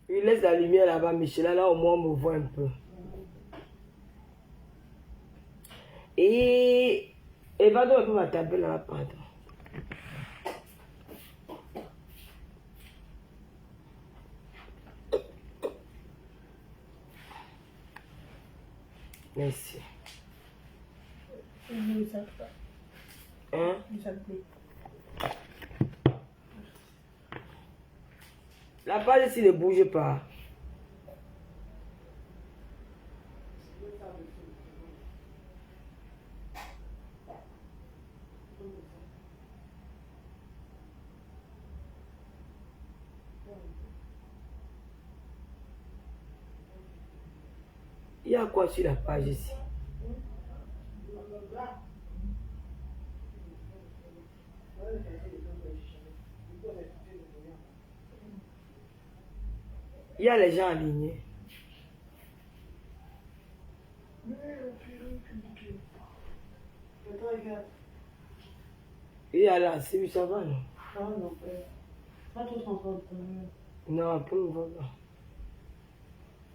Il laisse la lumière là-bas, Michel. Là, au moins, on me voit un peu. Et va donc un peu ma table là, pardon. Merci. Hein? La page ici ne bouge pas. Il y a quoi sur la page ici? Il y a les gens alignés. Il y a là, c'est ça va, non? Non, pour le moment.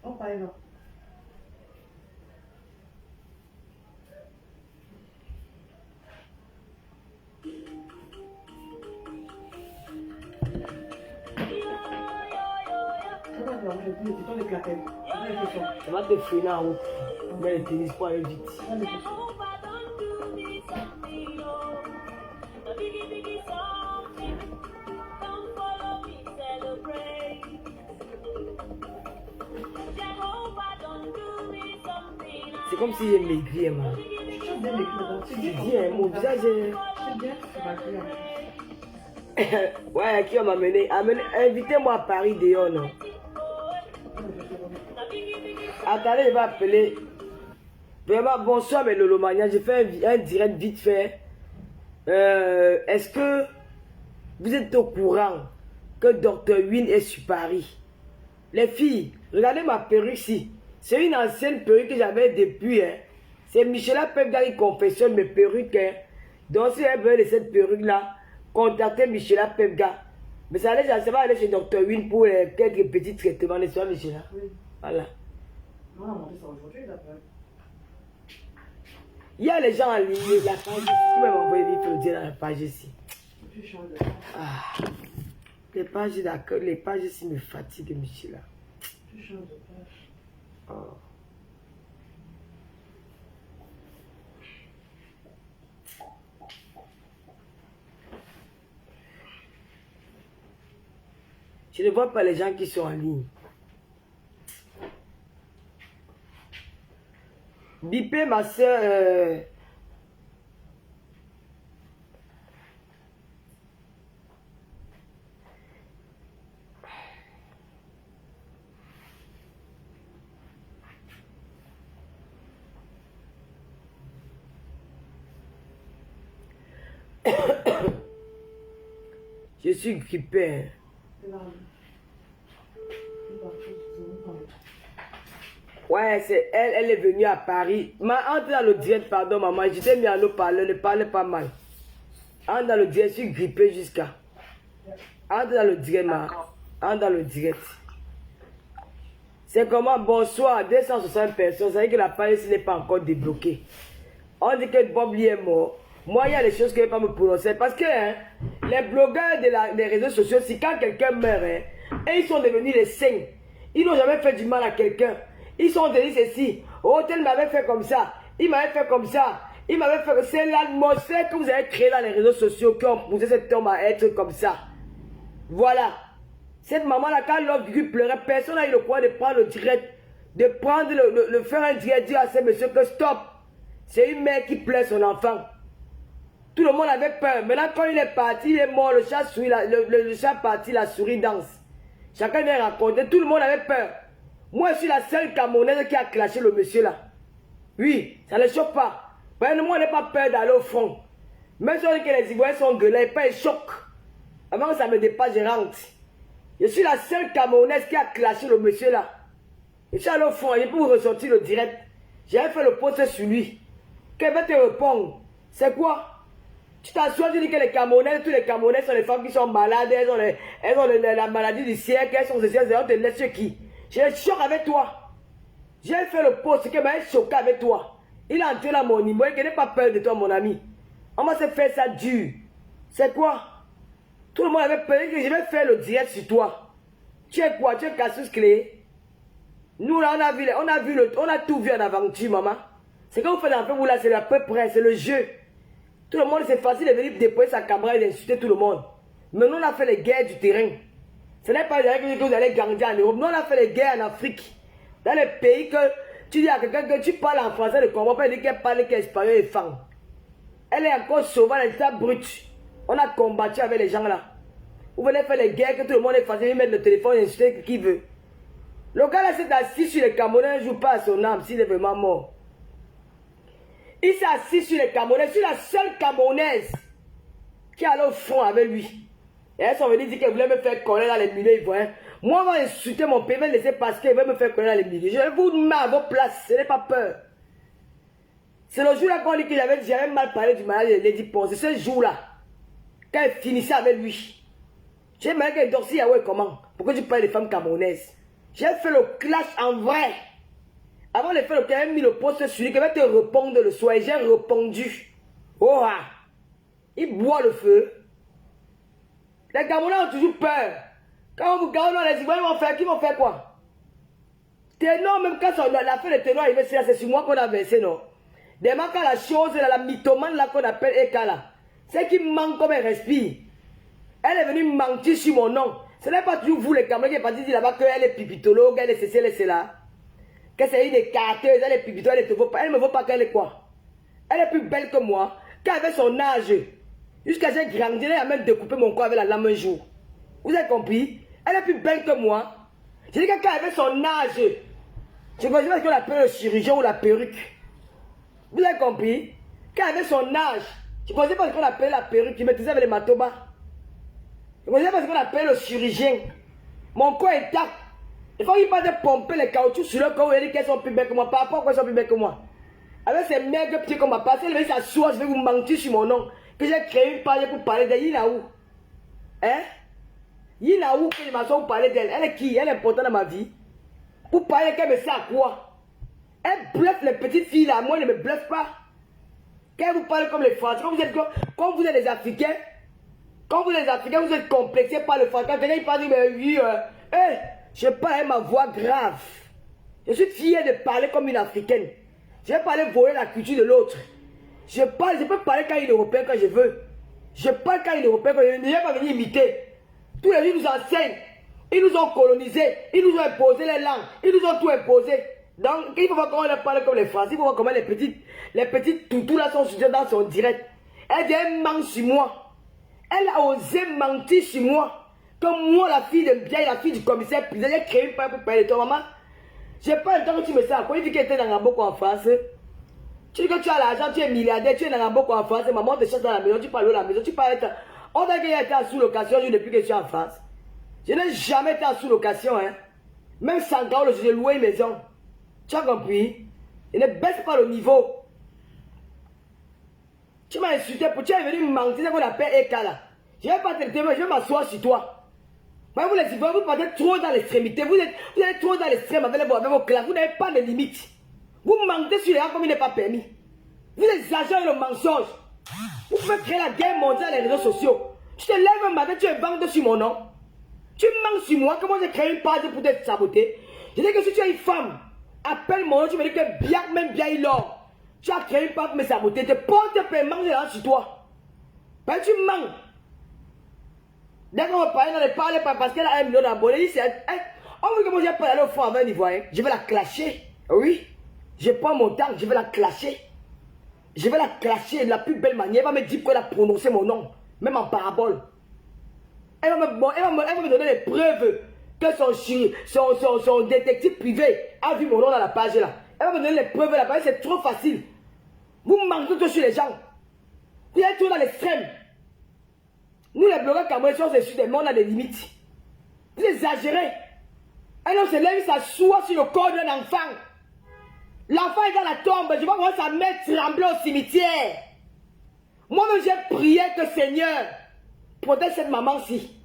Oh, pas là. Ça va te freiner en route. Mais le tennis pour aller vite. C'est comme si j'ai maigri, man. Tu dis, mon visage est... Ouais, qui va m'amener? Invitez-moi à Paris dehors, non? Attendez, je vais appeler. Vraiment, bonsoir, mais Lolo Mania. J'ai fait un direct vite fait. Est-ce que vous êtes au courant que Dr. Win est sur Paris? Les filles, regardez ma perruque ici. C'est une ancienne perruque que j'avais depuis. Hein. C'est Michela Pepga qui confectionne mes perruques. Hein. Donc, si elle veut de cette perruque-là, contactez Michela Pepga. Mais ça va aller chez Dr. Win pour quelques petits traitements, n'est-ce pas, Michela? Oui. Voilà. Il y a les gens en ligne, la page ici, qui m'ont envoyé il faut le dire dans la page ici. Ah, les pages d'accord, les pages ici me fatiguent, Michela. Oh. Je ne vois pas les gens qui sont en ligne. Bipé, ma soeur. Je suis grippé. Ouais, c'est elle, elle est venue à Paris. Entre dans le direct, pardon maman, je t'ai mis à l'eau-parleur, ne parle pas mal. Entre dans le direct, je suis grippé jusqu'à. Entre dans le direct, entre dans le direct. C'est comment? Bonsoir, 260 personnes, ça veut dire que la page n'est pas encore débloquée. On dit que Bob Lee est mort. Moi, il y a des choses que je ne vais pas me prononcer. Parce que hein, les blogueurs des réseaux sociaux, si quand quelqu'un meurt, hein, et ils sont devenus les saints, ils n'ont jamais fait du mal à quelqu'un. Ils sont devenus ceci. Oh, tel m'avait fait comme ça. Il m'avait fait comme ça. Il m'avait fait. C'est l'atmosphère que vous avez créée dans les réseaux sociaux qui ont poussé cet homme à être comme ça. Voilà. Cette maman-là, quand l'homme pleurait, personne n'a eu le courage de prendre le direct, de prendre le faire un direct, dire à ce monsieur que stop. C'est une mère qui pleure son enfant. Tout le monde avait peur. Maintenant, quand il est parti, il est mort, le chat sourit, le chat parti, la souris danse. Chacun vient raconter, tout le monde avait peur. Moi, je suis la seule Camerounaise qui a clashé le monsieur là. Oui, ça ne choque pas. Moi, on n'a pas peur d'aller au front. Même si on dit que les Ivoiriens sont gueulés, pas un choc. Avant que ça me dépasse, je rentre. Je suis la seule Camerounaise qui a clashé le monsieur là. Je suis allé au front, et pour ressortir le direct, j'avais fait le post sur lui. Qu'elle va te répondre. C'est quoi? Tu t'assois, tu dis que les Camerounais, tous les Camerounais sont les femmes qui sont malades, elles ont la maladie du siècle, elles sont ceci, on te laisse qui? J'ai un choc avec toi. J'ai fait le poste qui m'a choqué avec toi. Il a entré dans mon niveau, il n'a pas peur de toi, mon ami. On va se faire ça dur. C'est quoi? Tout le monde avait peur que je vais faire le direct sur toi. Tu es quoi? Tu es Cassius Clay? Nous là, on a tout vu en aventure, maman. C'est quand vous faites un peu, vous là, c'est à peu près, c'est le jeu. Tout le monde, c'est facile de venir déployer sa caméra et d'insulter tout le monde. Mais nous, on a fait les guerres du terrain. Ce n'est pas que vous allez grandir en Europe. Nous, on a fait les guerres en Afrique. Dans les pays que tu dis à quelqu'un que tu parles en français, ne comprends pas, il dit qu'elle parle qu'espagnol et femme. Elle est encore sauvage, elle est très brute. On a combattu avec les gens là. Vous venez faire les guerres, que tout le monde est facile, il met le téléphone et insulter qui veut. Le gars là s'est assis sur les Camerounais, ne joue pas à son âme s'il est vraiment mort. Il s'est assis sur les Camerounais, sur la seule Camerounaise qui allait au front avec lui. Et elles sont venues dire qu'elles voulaient me faire connaître dans les milieux ivoiriens. Moi, on va insulter mon pays, je vais laisser parce qu'elle veut me faire connaître dans les milieux. Je vous mets à vos places, ce n'est pas peur. C'est le jour-là qu'on dit que j'avais mal parlé du mariage de Lady Pons. C'est ce jour-là, quand elle finissait avec lui. J'ai demandé qu'elle dorsit Yahweh comment? Pourquoi tu parles des femmes camerounaises? J'ai fait le clash en vrai. Avant de faire le clash, j'ai mis le poste sur lui, qu'elle va te répondre le soir. Et j'ai répondu. Oh ah! Il boit le feu. Les Camerounais ont toujours peur. Quand vous regardez dans les Ivoiriens, qui vont faire quoi? Ténor, même quand l'affaire de Ténor arrivée, c'est sur moi qu'on a versé, non? Demain, quand la chose, la mythomane là qu'on appelle Eka là, c'est qui manque comme elle respire. Elle est venue mentir sur mon nom. Ce n'est pas toujours vous les Camerounais qui est parti dire là-bas qu'elle est pipitologue, elle est ceci, elle est cela. Que c'est une des carteuses, elle est pipitologue, elle ne vaut pas. Elle ne me vaut pas qu'elle est quoi? Elle est plus belle que moi, qu'elle avait son âge. Jusqu'à j'ai grandi, elle a même découpé mon corps avec la lame un jour. Vous avez compris? Elle est plus belle que moi. J'ai dit que quand elle avait son âge, je ne sais pas ce qu'on appelle le chirurgien ou la perruque. Vous avez compris? Quand elle avait son âge, je ne connaissais pas ce qu'on appelle la perruque, qui maîtrisait avec les matobas. Je ne connaissais pas ce qu'on appelle le chirurgien. Mon corps est intact. Il faut qu'il passe de pomper les caoutchoucs sur le corps et dire qu'elles sont plus belles que moi. Par rapport à quoi elles sont plus belles que moi? Avec ces maigres petits qu'on m'a passé, elle va s'asseoir, je vais vous mentir sur mon nom. Que j'ai créé une page pour parler d'elle. Yinaou. Hein? Yinaou, que je m'assois pour parler d'elle. Elle est qui? Elle est importante dans ma vie. Pour parler qu'elle me sert à quoi? Elle bluffe les petites filles là. Moi, elle ne me bluffe pas. Quand vous parlez comme les Français, quand vous êtes les Africains, vous êtes complexés par le français. Quand quelqu'un il parle, mais oui, je parle avec ma voix grave. Je suis fier de parler comme une Africaine. Je vais parler voler la culture de l'autre. Je peux parler quand il est européen quand je veux. Je parle quand il est européen quand je veux. Ne vais pas venir imiter. Tous les gens nous enseignent. Ils nous ont colonisés. Ils nous ont imposé les langues. Ils nous ont tout imposé. Donc, il faut voir comment on parle comme les Français. Il faut voir comment les petites toutous là sont dans son direct. Elle dit, elle ment sur moi. Elle a osé mentir sur moi. Comme moi, la fille de bien, la fille du commissaire, puis j'ai créé une page pour parler de toi, maman. J'ai pas le temps que tu me sers. Quand il dit qu'elle était dans Ramboko en France, tu dis que tu as l'argent, tu es milliardaire, tu es dans Ramboko en France, maman te cherche dans la maison, tu parles de la maison, tu parles de... On a déjà été en sous-location depuis que je suis en France. Je n'ai jamais été en sous-location, hein. Même sans gars, j'ai loué une maison. Tu as compris? Il ne baisse pas le niveau. Tu m'as insulté, tu es venu me mentir, c'est ce qu'on appelle Eka là. Je ne vais pas te témoigner, je vais m'asseoir sur toi. Mais vous les Ivoiriens, vous partez trop dans l'extrémité. Vous êtes trop dans l'extrême avec vos classes. Vous n'avez pas de limites. Vous mentez sur les gens comme il n'est pas permis. Vous exagérez le mensonge. Vous pouvez créer la guerre mondiale sur les réseaux sociaux. Tu te lèves un matin, tu es vendre sur mon nom. Tu mens sur moi. Comment j'ai créé une page pour te saboter? Je dis que si tu es une femme, appelle mon nom, tu me dis que bien, même bien il or. Tu as créé une page pour me saboter. Tes portes paiement sur toi. Ben tu mens. Dès qu'on va parler, on ne parle pas parce qu'elle a 1 million d'abonnés. On veut que moi j'ai pas aller au fond avec un Ivoirien. Je vais la clasher. Oui. Je prends mon temps, je vais la clasher. Je vais la clasher de la plus belle manière. Elle va me dire qu'elle a prononcé mon nom. Même en parabole. Elle va me donner les preuves que son détective privé a vu mon nom dans la page là. Elle va me donner les preuves là. C'est trop facile. Vous mentez tout sur les gens. Vous êtes tout dans l'extrême. Nous les blogueurs camerounais, si on se suit des mondes, on a des limites. Vous exagérez. Un homme se lève, il s'assoit sur le corps d'un enfant. L'enfant est dans la tombe, je vois comment sa mère trembler au cimetière. Moi-même, j'ai prié que Seigneur protège cette maman-ci.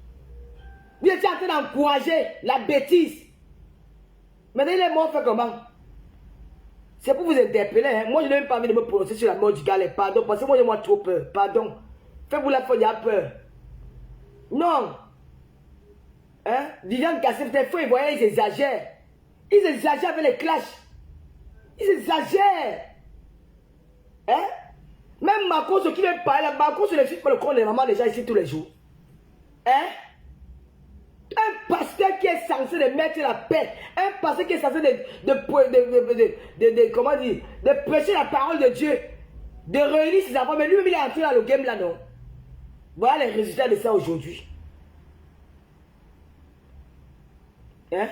Vous étiez en train d'encourager la bêtise. Maintenant, il est mort, fait comment? C'est pour vous interpeller. Hein? Moi, je n'ai même pas envie de me prononcer sur la mort du gars. Pardon, parce que moi, j'ai moi trop peur. Pardon. Faites-vous la folie, il y a peur. Non. Hein? Viviane Cassé, des fois, ils voyaient, ils exagèrent. Ils exagèrent avec les clashs. Ils exagèrent. Hein? Même Macron, ce qui vient parler, Macron, c'est le fils pour le compte de maman déjà ici tous les jours. Hein? Un pasteur qui est censé de mettre la paix, un pasteur qui est censé comment dire, de prêcher la parole de Dieu, de réunir ses enfants, mais lui-même il est entré dans le game là, non? Voilà les résultats de ça aujourd'hui. Hein?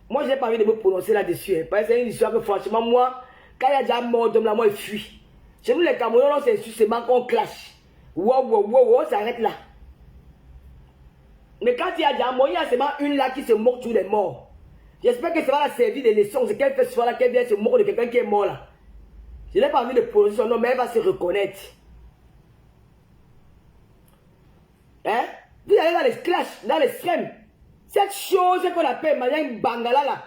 Moi, je n'ai pas envie de me prononcer là-dessus, hein, parce que c'est une histoire que franchement, moi, quand il y a déjà mort d'homme là, moi, je fuis. Chez nous, les Camerounais, c'est justement qu'on clash. Wow, ça arrête là. Mais quand il y a déjà mort, il y a seulement une là qui se moque tous les morts. J'espère que ça va la servir de leçon. C'est qu'elle fait ce soir là, qu'elle vient se moquer de quelqu'un qui est mort là. Je n'ai pas envie de prononcer son nom, mais elle va se reconnaître. Hein? Vous allez dans les clashs, dans l'extrême. Cette chose qu'on appelle Marianne Bangala là.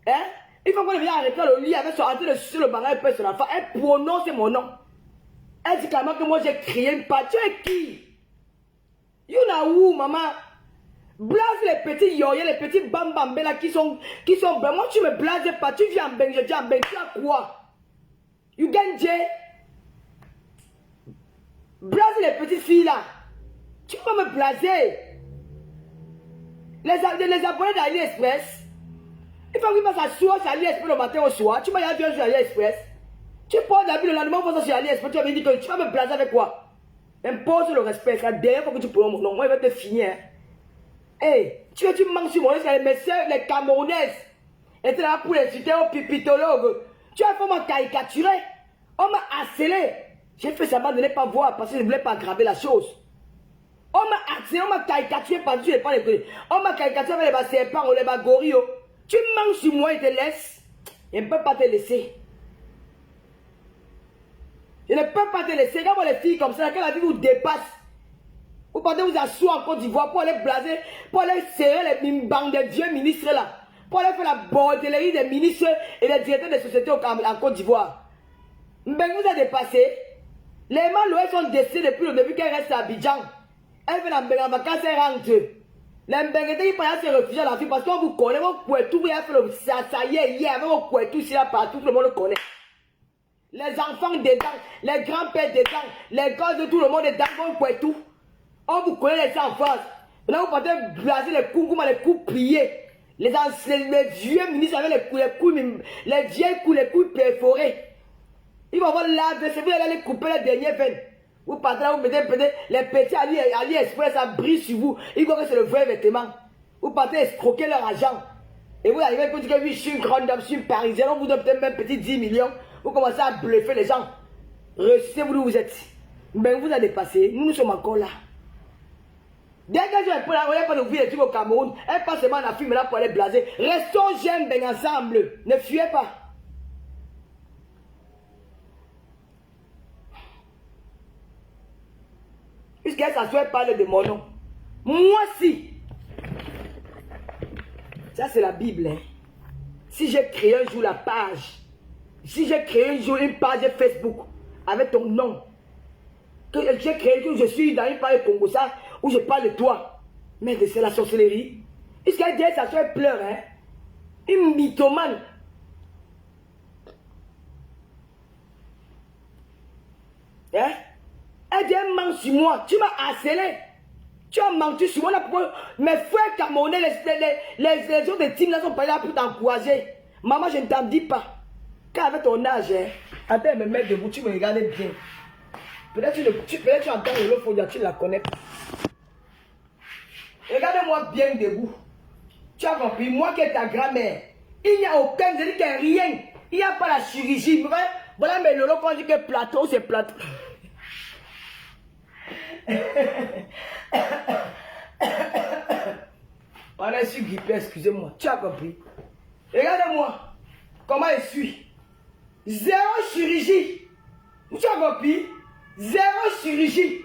Hein? Il faut qu'on vienne arrêter le lit avec son entrée de sur le bangala et son enfant. Elle prononce mon nom. Elle dit clairement que moi j'ai créé une part. Tu es qui? You know who, maman? Blase les petits yoyens, les petits bambambés là qui sont ben moi tu me blases pas, tu viens en ben, je dis en ben, tu as quoi? You gagne J? Blase les petites filles là. Tu peux me blaser. Les abonnés d'AliExpress, il faut qu'ils fassent s'asseoir sur AliExpress le matin au soir. Tu m'as dit un jour sur AliExpress. Tu poses d'habitude le lendemain, on va sur AliExpress, tu vas me dire que tu vas me blaser avec quoi? Impose le respect, c'est la dernière fois que tu prends mon nom, moi je vais te finir. Hey, tu manques sur mon nom, mes soeurs, les Camerounaises, étaient là pour insulter au pipitologue. Tu as fait me caricaturer. On m'a harcelé. J'ai fait semblant de ne pas voir parce que je ne voulais pas aggraver la chose. On m'a harcelé, on m'a caricaturé parce que je n'ai pas les prix. On m'a caricaturé avec les serpents ou les gorilles. Tu manques sur moi et te laisses. Je ne peux pas te laisser. Je ne peux pas te laisser. Regarde les filles comme ça, quand la vie vous dépasse. Vous partez vous asseoir en Côte d'Ivoire pour aller blaser, pour aller serrer les bandes des vieux ministres là. Pour aller faire la bordellerie des ministres et des directeurs des sociétés en Côte d'Ivoire. Ben vous a dépassé. Les Malouais sont décédés depuis le début qu'elle reste à Abidjan. Elle fait en vacances, elle rentre. Les Mbengete qui parlent se réfugier à la vie parce qu'on vous connaît, vos Kouetou, il a fait le ça y est, hier, avec vos Kouetou, ici là partout, tout le monde le connaît. Les enfants dedans, les grands-pères dedans, les gosses de tout le monde dedans, vos Kouetou. On vous connaît les enfants. Maintenant vous partez blaser les coups, les coups pliés. Les vieux ministres avec les vieilles coups, les coups perforés. Ils vont avoir l'arbre, c'est vous allez les couper les dernières veines. Vous partez là, vous mettez les petits AliExpress, ça brille sur vous. Ils voient que c'est le vrai vêtement. Vous partez escroquer leur argent. Et vous arrivez pour dire que oui, je suis une grande dame, je suis une parisienne, on vous donne peut-être même petit 10 millions. Vous commencez à bluffer les gens. Restez-vous d'où vous êtes. Mais vous avez dépassé, nous sommes encore là. Dès que je n'ai pas de vie les trucs au Cameroun, elle passe seulement la fille, mais là pour aller blaser. Restons jeunes, ben ensemble. Ne fuyez pas. Puisqu'elle s'assoit parle de mon nom. Moi si. Ça c'est la Bible. Hein. Si j'ai créé un jour la page, si j'ai créé un jour une page Facebook avec ton nom, que j'ai créé que je suis dans une page Congo ça, où je parle de toi, mais c'est la sorcellerie. Puisqu'elle dit elle s'assoit, elle pleure. Hein. Une mythomane. Hein? Elle dit, elle ment sur moi. Tu m'as harcelé. Tu as menti sur moi. Mes frères camerounais, les autres teams là sont pas là pour t'encourager. Maman, je ne t'en dis pas. Car avec ton âge, hein, attends de me mettre debout, tu me regardes bien. Peut-être tu entends le Fodia, tu la connais pas. Regarde-moi bien debout. Tu as compris, moi qui est ta grand-mère. Il n'y a aucun, je dis qu'il n'y a rien. Il n'y a pas la chirurgie. Voilà, mais le quand on dit que plateau, c'est plateau. On est sur grippé, excusez-moi. Tu as compris. Regardez-moi. Comment je suis. Zéro chirurgie. Tu as compris. Zéro chirurgie.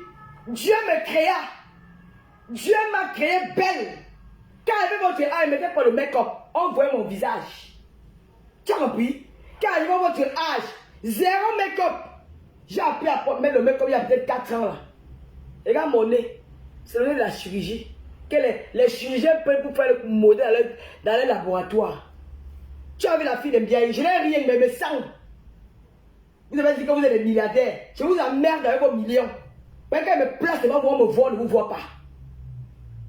Dieu me créa. Dieu m'a créé belle. Quand il avait votre âge, il mettait pas le make-up. On voyait mon visage. Tu as compris? Quand il avait votre âge, zéro make-up. J'ai appris à mettre le make-up il y a peut-être 4 ans là. Regarde mon nez. C'est le nez de la chirurgie. Que les chirurgiens peuvent pour faire le modèle dans les laboratoires. Tu as vu la fille de bien. Je n'ai rien, mais me sang. Vous avez dit que vous êtes des milliardaires. Je vous emmerde avec vos millions. Mais quand il me place devant vous, on me voit, on ne vous voit pas.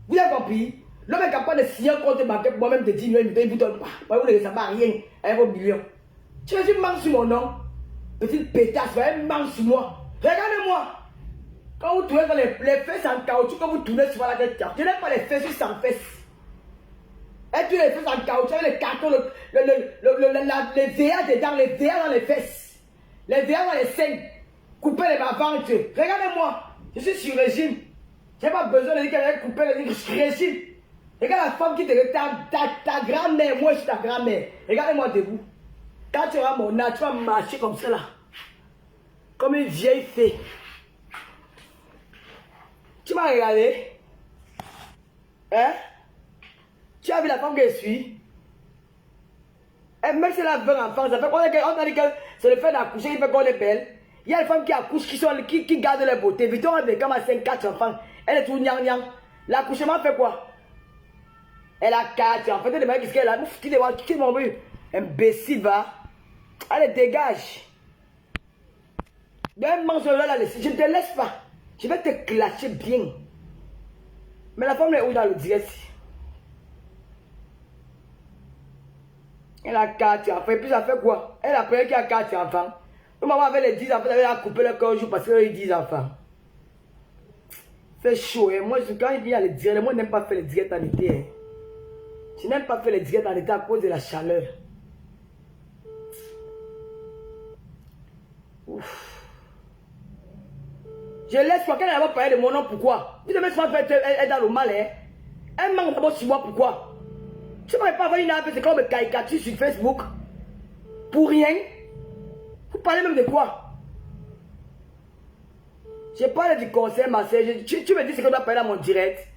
Vous avez compris? L'homme est capable de signer un compte bancaire pour moi-même de 10 millions, il ne vous donne pas. Vous ne savez pas rien avec vos millions. Tu veux dire, manque sur mon nom? Petite pétasse, vous manque sur moi. Regardez-moi. Quand vous tournez dans les fesses en caoutchouc, quand vous tournez sur la tête, je n'ai pas les fesses sans fesses. Et tu les fesses en caoutchouc avec les cartons, les verres dedans, les verres dans les fesses. Les verres dans les seins. Coupez les ventre. Regardez-moi. Je suis sur régime. Je n'ai pas besoin de dire qu'elle a coupé le régime. Regarde la femme qui te regarde, ta grand-mère, moi je suis ta grand-mère. Regardez-moi debout. Quand tu auras mon âge, tu vas marcher comme ça là. Comme une vieille fée. Tu m'as regardé? Hein? Tu as vu la femme que je suis? Et même si elle a 20 enfants, ça fait qu'on dit que c'est le fait d'accoucher, il fait qu'on est belle. Il y a des femmes qui accouchent, qui gardent leur beauté. Victor Beckham a 5-4 enfants. Elle est tout gnang. L'accouchement fait quoi? Elle a 4 enfants. Des mecs qui a qui m'ont vu. Imbécile, va. Allez, dégage. Même mange là, je ne te laisse pas. Je vais te clasher bien. Mais la femme est où dans le direct? Elle a 4 enfants. Et puis ça fait quoi? Elle a pris qui a 4 enfants. Maman avait les 10 enfants, elle a coupé le corps jour parce qu'elle a eu 10 enfants. C'est chaud. Hein? Moi, quand il y a les directs, moi, je n'aime pas faire les directs en été. Hein? Je n'aime pas faire les directs en été à cause de la chaleur. Ouf. Je laisse quoi? Quand elle va parler de mon nom, pourquoi? Vous devez souvent être dans le mal. Hein? Elle manque d'abord sur moi, pourquoi? Je ne peux pas avoir une appel, c'est comme me caricature sur Facebook. Pour rien. Vous parlez même de quoi? Je parle du conseil, ma soeur. Tu me dis ce que je dois parler dans mon direct.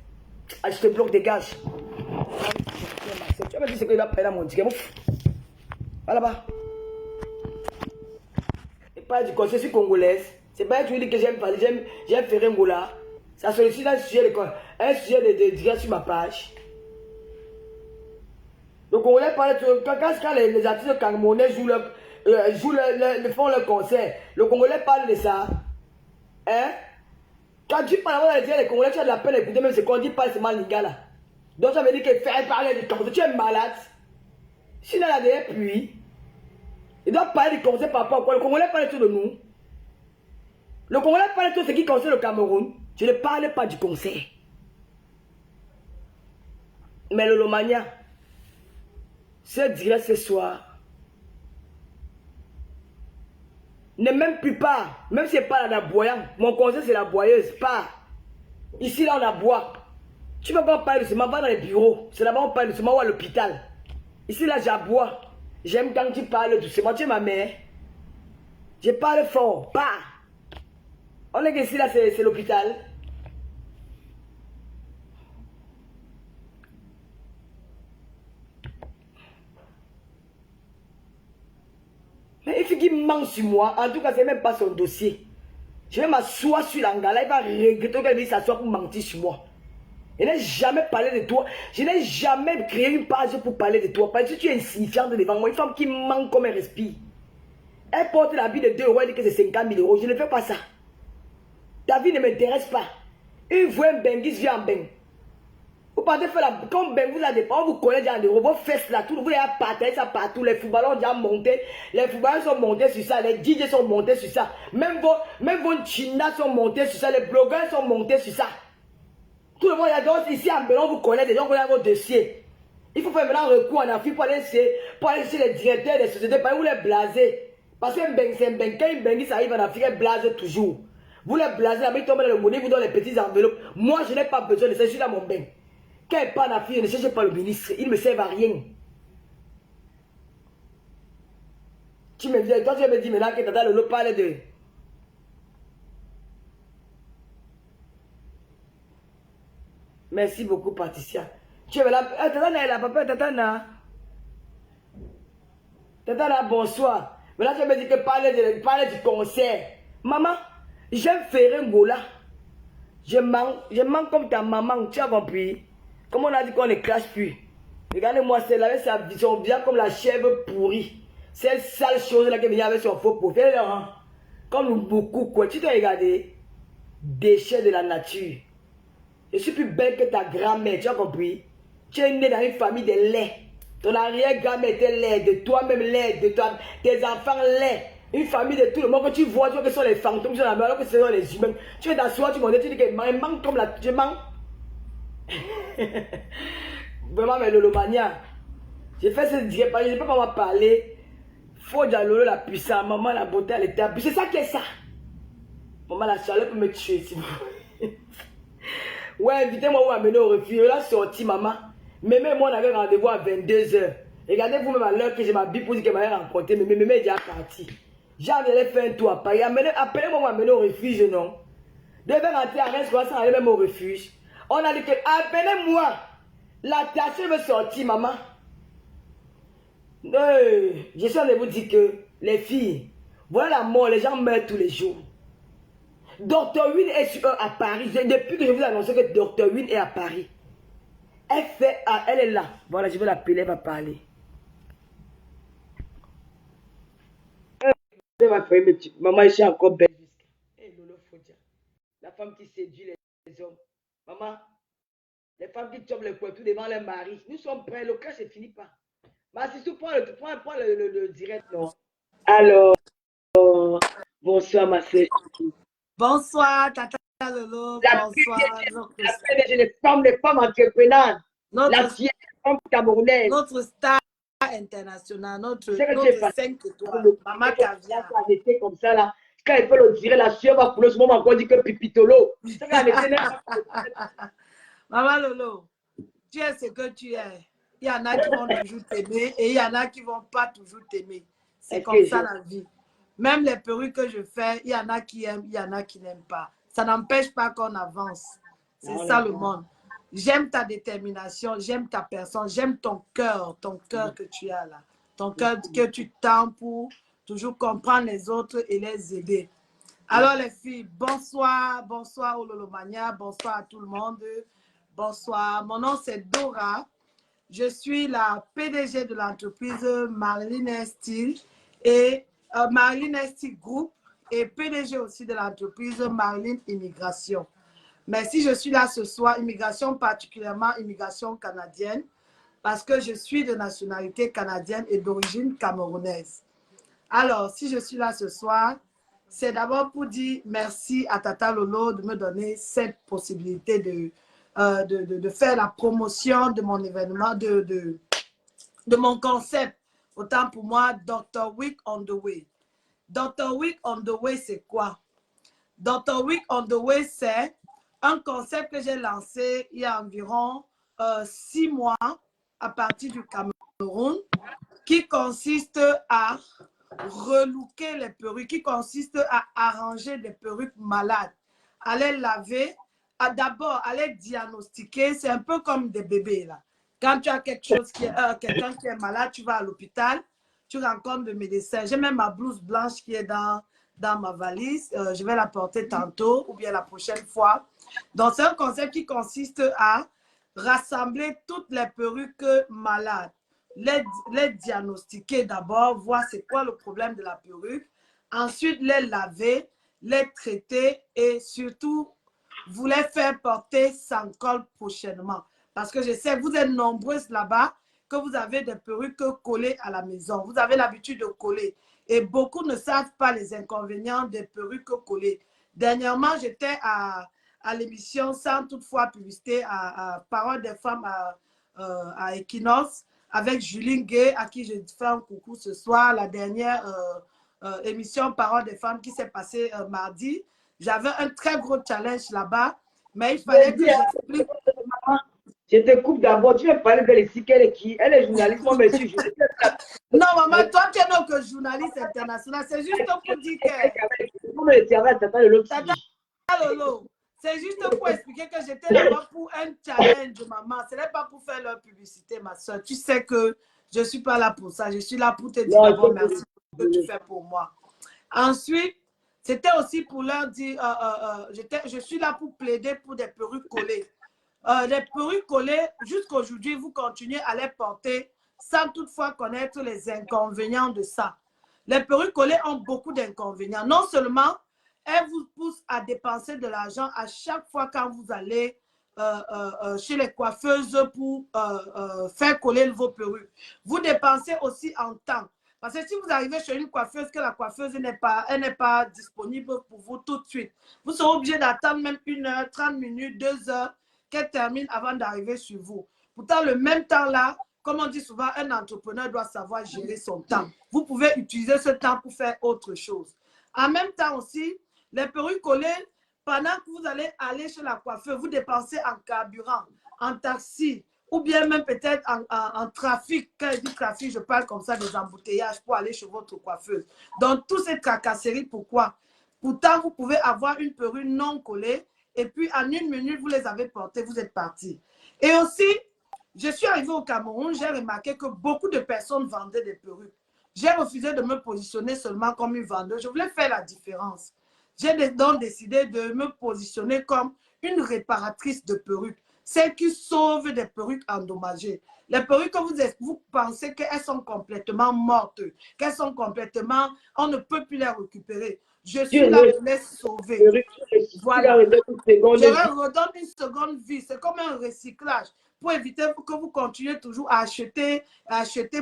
Ah, je te bloque, dégage. Tu me dis ce que je dois parler dans mon direct. Va là-bas. Je parle du conseil, je suis congolaise. C'est pas tu dis que j'aime parler, j'aime faire un gola. Ça sollicite un sujet de direct sur ma page. Le Congolais parle quand les artistes camerounais font leur concert, le Congolais parle de ça. Hein? Quand tu parles de les Congolais, tu as de la peine d'écouter même ce qu'on dit pas seulement Lingala. Donc ça veut dire que faire parler du concert, tu es malade. Si dans la dernière pluie, il doit parler du concert par rapport à quoi? Le Congolais parle tout de nous. Le Congolais parle tout ce qui concerne le Cameroun. Je ne parle pas du concert. Mais le Lomania, ce direct ce soir, ne même plus pas, même si c'est pas la boyant, mon conseil c'est la boyeuse, pas. Ici là on la boit. Tu ne vas pas parler de ce, va dans les bureaux, c'est là-bas on parle de ce, ou à l'hôpital. Ici là j'aboie. J'aime quand tu parles doucement, tu es ma mère. Je parle fort, pas. On est ici là c'est l'hôpital. Mais il faut qu'il mente sur moi. En tout cas, ce n'est même pas son dossier. Je vais m'asseoir sur l'angala. Il va regretter qu'elle vienne s'asseoir pour mentir sur moi. Je n'ai jamais parlé de toi. Je n'ai jamais créé une page pour parler de toi. Parce que tu es insignifiante devant moi. Une femme qui ment comme elle respire. Elle porte la vie de 2 euros. Elle dit que c'est 50 000 euros. Je ne fais pas ça. Ta vie ne m'intéresse pas. Une fois un benguis vient en beng. Vous partez faire la... Comme ben vous avez pas, on vous connaît déjà en euros, vos fesses là, tout, vous avez partagé ça partout, les footballeurs ont déjà monté, les footballeurs sont montés sur ça, les DJ sont montés sur ça, même vos chinas sont montés sur ça, les blogueurs sont montés sur ça. Tout le monde, il y a d'autres ici en Bénin, on vous connaît déjà, on connaît vos dossiers. Il faut faire maintenant recours en Afrique pour aller chez les directeurs des sociétés, pour les blaser. Parce qu'un ben, c'est un ben, quand un benguis arrive en Afrique, elle blase toujours. Vous les blasez, la main tombe dans le monnaie, vous donnez les petites enveloppes. Moi, je n'ai pas besoin de ça, je suis dans mon bain. Quand elle parle d'Afrique, ne cherchez pas le ministre, il ne me sert à rien. Tu me dis, toi tu me dis maintenant que Tata Lolo parle de... Merci beaucoup, Patricia. Tu es là. Tatana est là, papa, Tatana. Tatana, bonsoir. Mais là, tu me dis que parler du concert. Maman, j'aime faire un gola. Je mens comme ta maman, tu as compris? Comme on a dit qu'on ne clash plus. Regardez-moi, c'est là avec son bien comme la chèvre pourrie. Cette sale chose là qui vient avec son faux profil. Comme beaucoup, quoi. Tu t'es regardé? Déchets de la nature. Je suis plus belle que ta grand-mère, tu as compris? Tu es née dans une famille de lait. Ton arrière-grand-mère était laid, de toi-même laid, de toi, tes enfants laid. Une famille de tout le monde que tu vois que ce sont les fantômes, qui sont là, alors que ce sont les humains. Tu es d'asseoir, tu dis que je manque comme la. Je manque. Vraiment, mais Lolomania. J'ai fait ce direct, je ne peux pas m'en parler. Faut dire Lolo la puissance, maman la beauté, elle était abusée. C'est ça qui est ça. Maman la chaleur peut me tuer, si vous. Ouais, invitez-moi ou amener au refuge. Là, sorti, maman. Mémé, moi, on avait rendez-vous à 22h. Regardez-vous même à l'heure que j'ai ma bille pour dire qu'elle m'avait rencontré. Mais mémé est déjà parti. J'avais fait un tour à Paris. Appelez-moi ou amener au refuge, non? Devait rentrer à Reims, sans aller même au refuge. On a dit que, appelez-moi. La tâche veut sortir, maman. Je suis en train de vous dire que, les filles, voilà la mort, les gens meurent tous les jours. Dr. Win est à Paris. Depuis que je vous ai annoncé que Dr. Win est à Paris. Elle est là. Voilà, je vais l'appeler, elle va parler. Maman, je suis encore belle. Lolo Fodia. La femme qui séduit les hommes. Maman, les femmes qui chopent les poitou devant leur mari. Nous sommes prêts, le clash ne finit pas. Ma sister, prends le direct, non? Alors, bonsoir, ma soeur. Bonsoir, Tata Lolo. Bonsoir. Les femmes entrepreneurs. La fière femme camerounaise. Notre star international, notre 5 étoiles. Maman Caviar. Arrêtez comme ça là. Quand elle peut le dire, la sueur va couler. Ce moment encore dit que Pipitolo. Maman Lolo, tu es ce que tu es. Il y en a qui vont toujours t'aimer et il y en a qui ne vont pas toujours t'aimer. C'est comme ça la vie. Même les perruques que je fais, il y en a qui aiment, il y en a qui n'aiment pas. Ça n'empêche pas qu'on avance. C'est ça le monde. J'aime ta détermination, j'aime ta personne, j'aime ton cœur que tu as là. Ton cœur que tu tends pour toujours comprendre les autres et les aider. Alors les filles, bonsoir, bonsoir Ololomania, bonsoir à tout le monde. Bonsoir, mon nom c'est Dora. Je suis la PDG de l'entreprise Marilyn Steel et Marilyn Steel Group et PDG aussi de l'entreprise Marilyn Immigration. Mais si je suis là ce soir, immigration particulièrement immigration canadienne, parce que je suis de nationalité canadienne et d'origine camerounaise. Alors, si je suis là ce soir, c'est d'abord pour dire merci à Tata Lolo de me donner cette possibilité de faire la promotion de mon événement, de mon concept. Autant pour moi, Dr. Week on the Way. Dr. Week on the Way, c'est quoi? Dr. Week on the Way, c'est un concept que j'ai lancé il y a environ 6 mois à partir du Cameroun, qui consiste à relooker les perruques, qui consiste à arranger des perruques malades, à les laver, d'abord à les diagnostiquer. C'est un peu comme des bébés là. Quand tu as quelqu'un qui est malade, tu vas à l'hôpital, tu rencontres le médecin. J'ai même ma blouse blanche qui est dans ma valise. Je vais la porter tantôt ou bien la prochaine fois. Donc, c'est un concept qui consiste à rassembler toutes les perruques malades, les diagnostiquer d'abord, voir c'est quoi le problème de la perruque, ensuite les laver, les traiter et surtout, vous les faire porter sans colle prochainement. Parce que je sais que vous êtes nombreuses là-bas, que vous avez des perruques collées à la maison. Vous avez l'habitude de coller. Et beaucoup ne savent pas les inconvénients des perruques collées. Dernièrement, j'étais à l'émission sans toutefois publicité à Parole des femmes à Equinox avec Julie Gay, à qui je fais un coucou ce soir, la dernière émission Parole des femmes qui s'est passée mardi. J'avais un très gros challenge là-bas, mais il fallait que j'explique. Je te coupe d'abord, tu veux parler de l'équipe, qu'elle est qui? Elle est journaliste, moi, monsieur. Non, maman, toi, tu es donc journaliste international. C'est juste pour dire que... Tata Lolo, C'est juste pour expliquer que j'étais là-bas pour un challenge, maman. Ce n'est pas pour faire leur publicité, ma soeur. Tu sais que je ne suis pas là pour ça. Je suis là pour te dire d'abord merci pour ce que tu fais pour moi. Ensuite, c'était aussi pour leur dire, je suis là pour plaider pour des perruques collées. Les perruques collées, jusqu'aujourd'hui, vous continuez à les porter sans toutefois connaître les inconvénients de ça. Les perruques collées ont beaucoup d'inconvénients. Non seulement elles vous poussent à dépenser de l'argent à chaque fois quand vous allez chez les coiffeuses pour faire coller vos perruques. Vous dépensez aussi en temps. Parce que si vous arrivez chez une coiffeuse, que la coiffeuse n'est pas disponible pour vous tout de suite, vous serez obligé d'attendre même 1 heure, 30 minutes, 2 heures qu'elle termine avant d'arriver sur vous. Pourtant, le même temps-là, comme on dit souvent, un entrepreneur doit savoir gérer son temps. Vous pouvez utiliser ce temps pour faire autre chose. En même temps aussi, les perruques collées, pendant que vous allez aller chez la coiffeuse, vous dépensez en carburant, en taxi, ou bien même peut-être en trafic. Quand je dis trafic, je parle comme ça des embouteillages pour aller chez votre coiffeuse. Donc, toutes ces tracasseries, pourquoi? Pourtant, vous pouvez avoir une perruque non collée et puis en 1 minute, vous les avez portées, vous êtes parti. Et aussi, je suis arrivée au Cameroun, j'ai remarqué que beaucoup de personnes vendaient des perruques. J'ai refusé de me positionner seulement comme une vendeuse. Je voulais faire la différence. J'ai donc décidé de me positionner comme une réparatrice de perruques. Celle qui sauve des perruques endommagées. Les perruques que vous pensez qu'elles sont complètement mortes, qu'elles sont complètement, on ne peut plus les récupérer. Je suis là pour les sauver. Voilà. Je leur redonne une seconde vie. C'est comme un recyclage pour éviter que vous continuez toujours à acheter.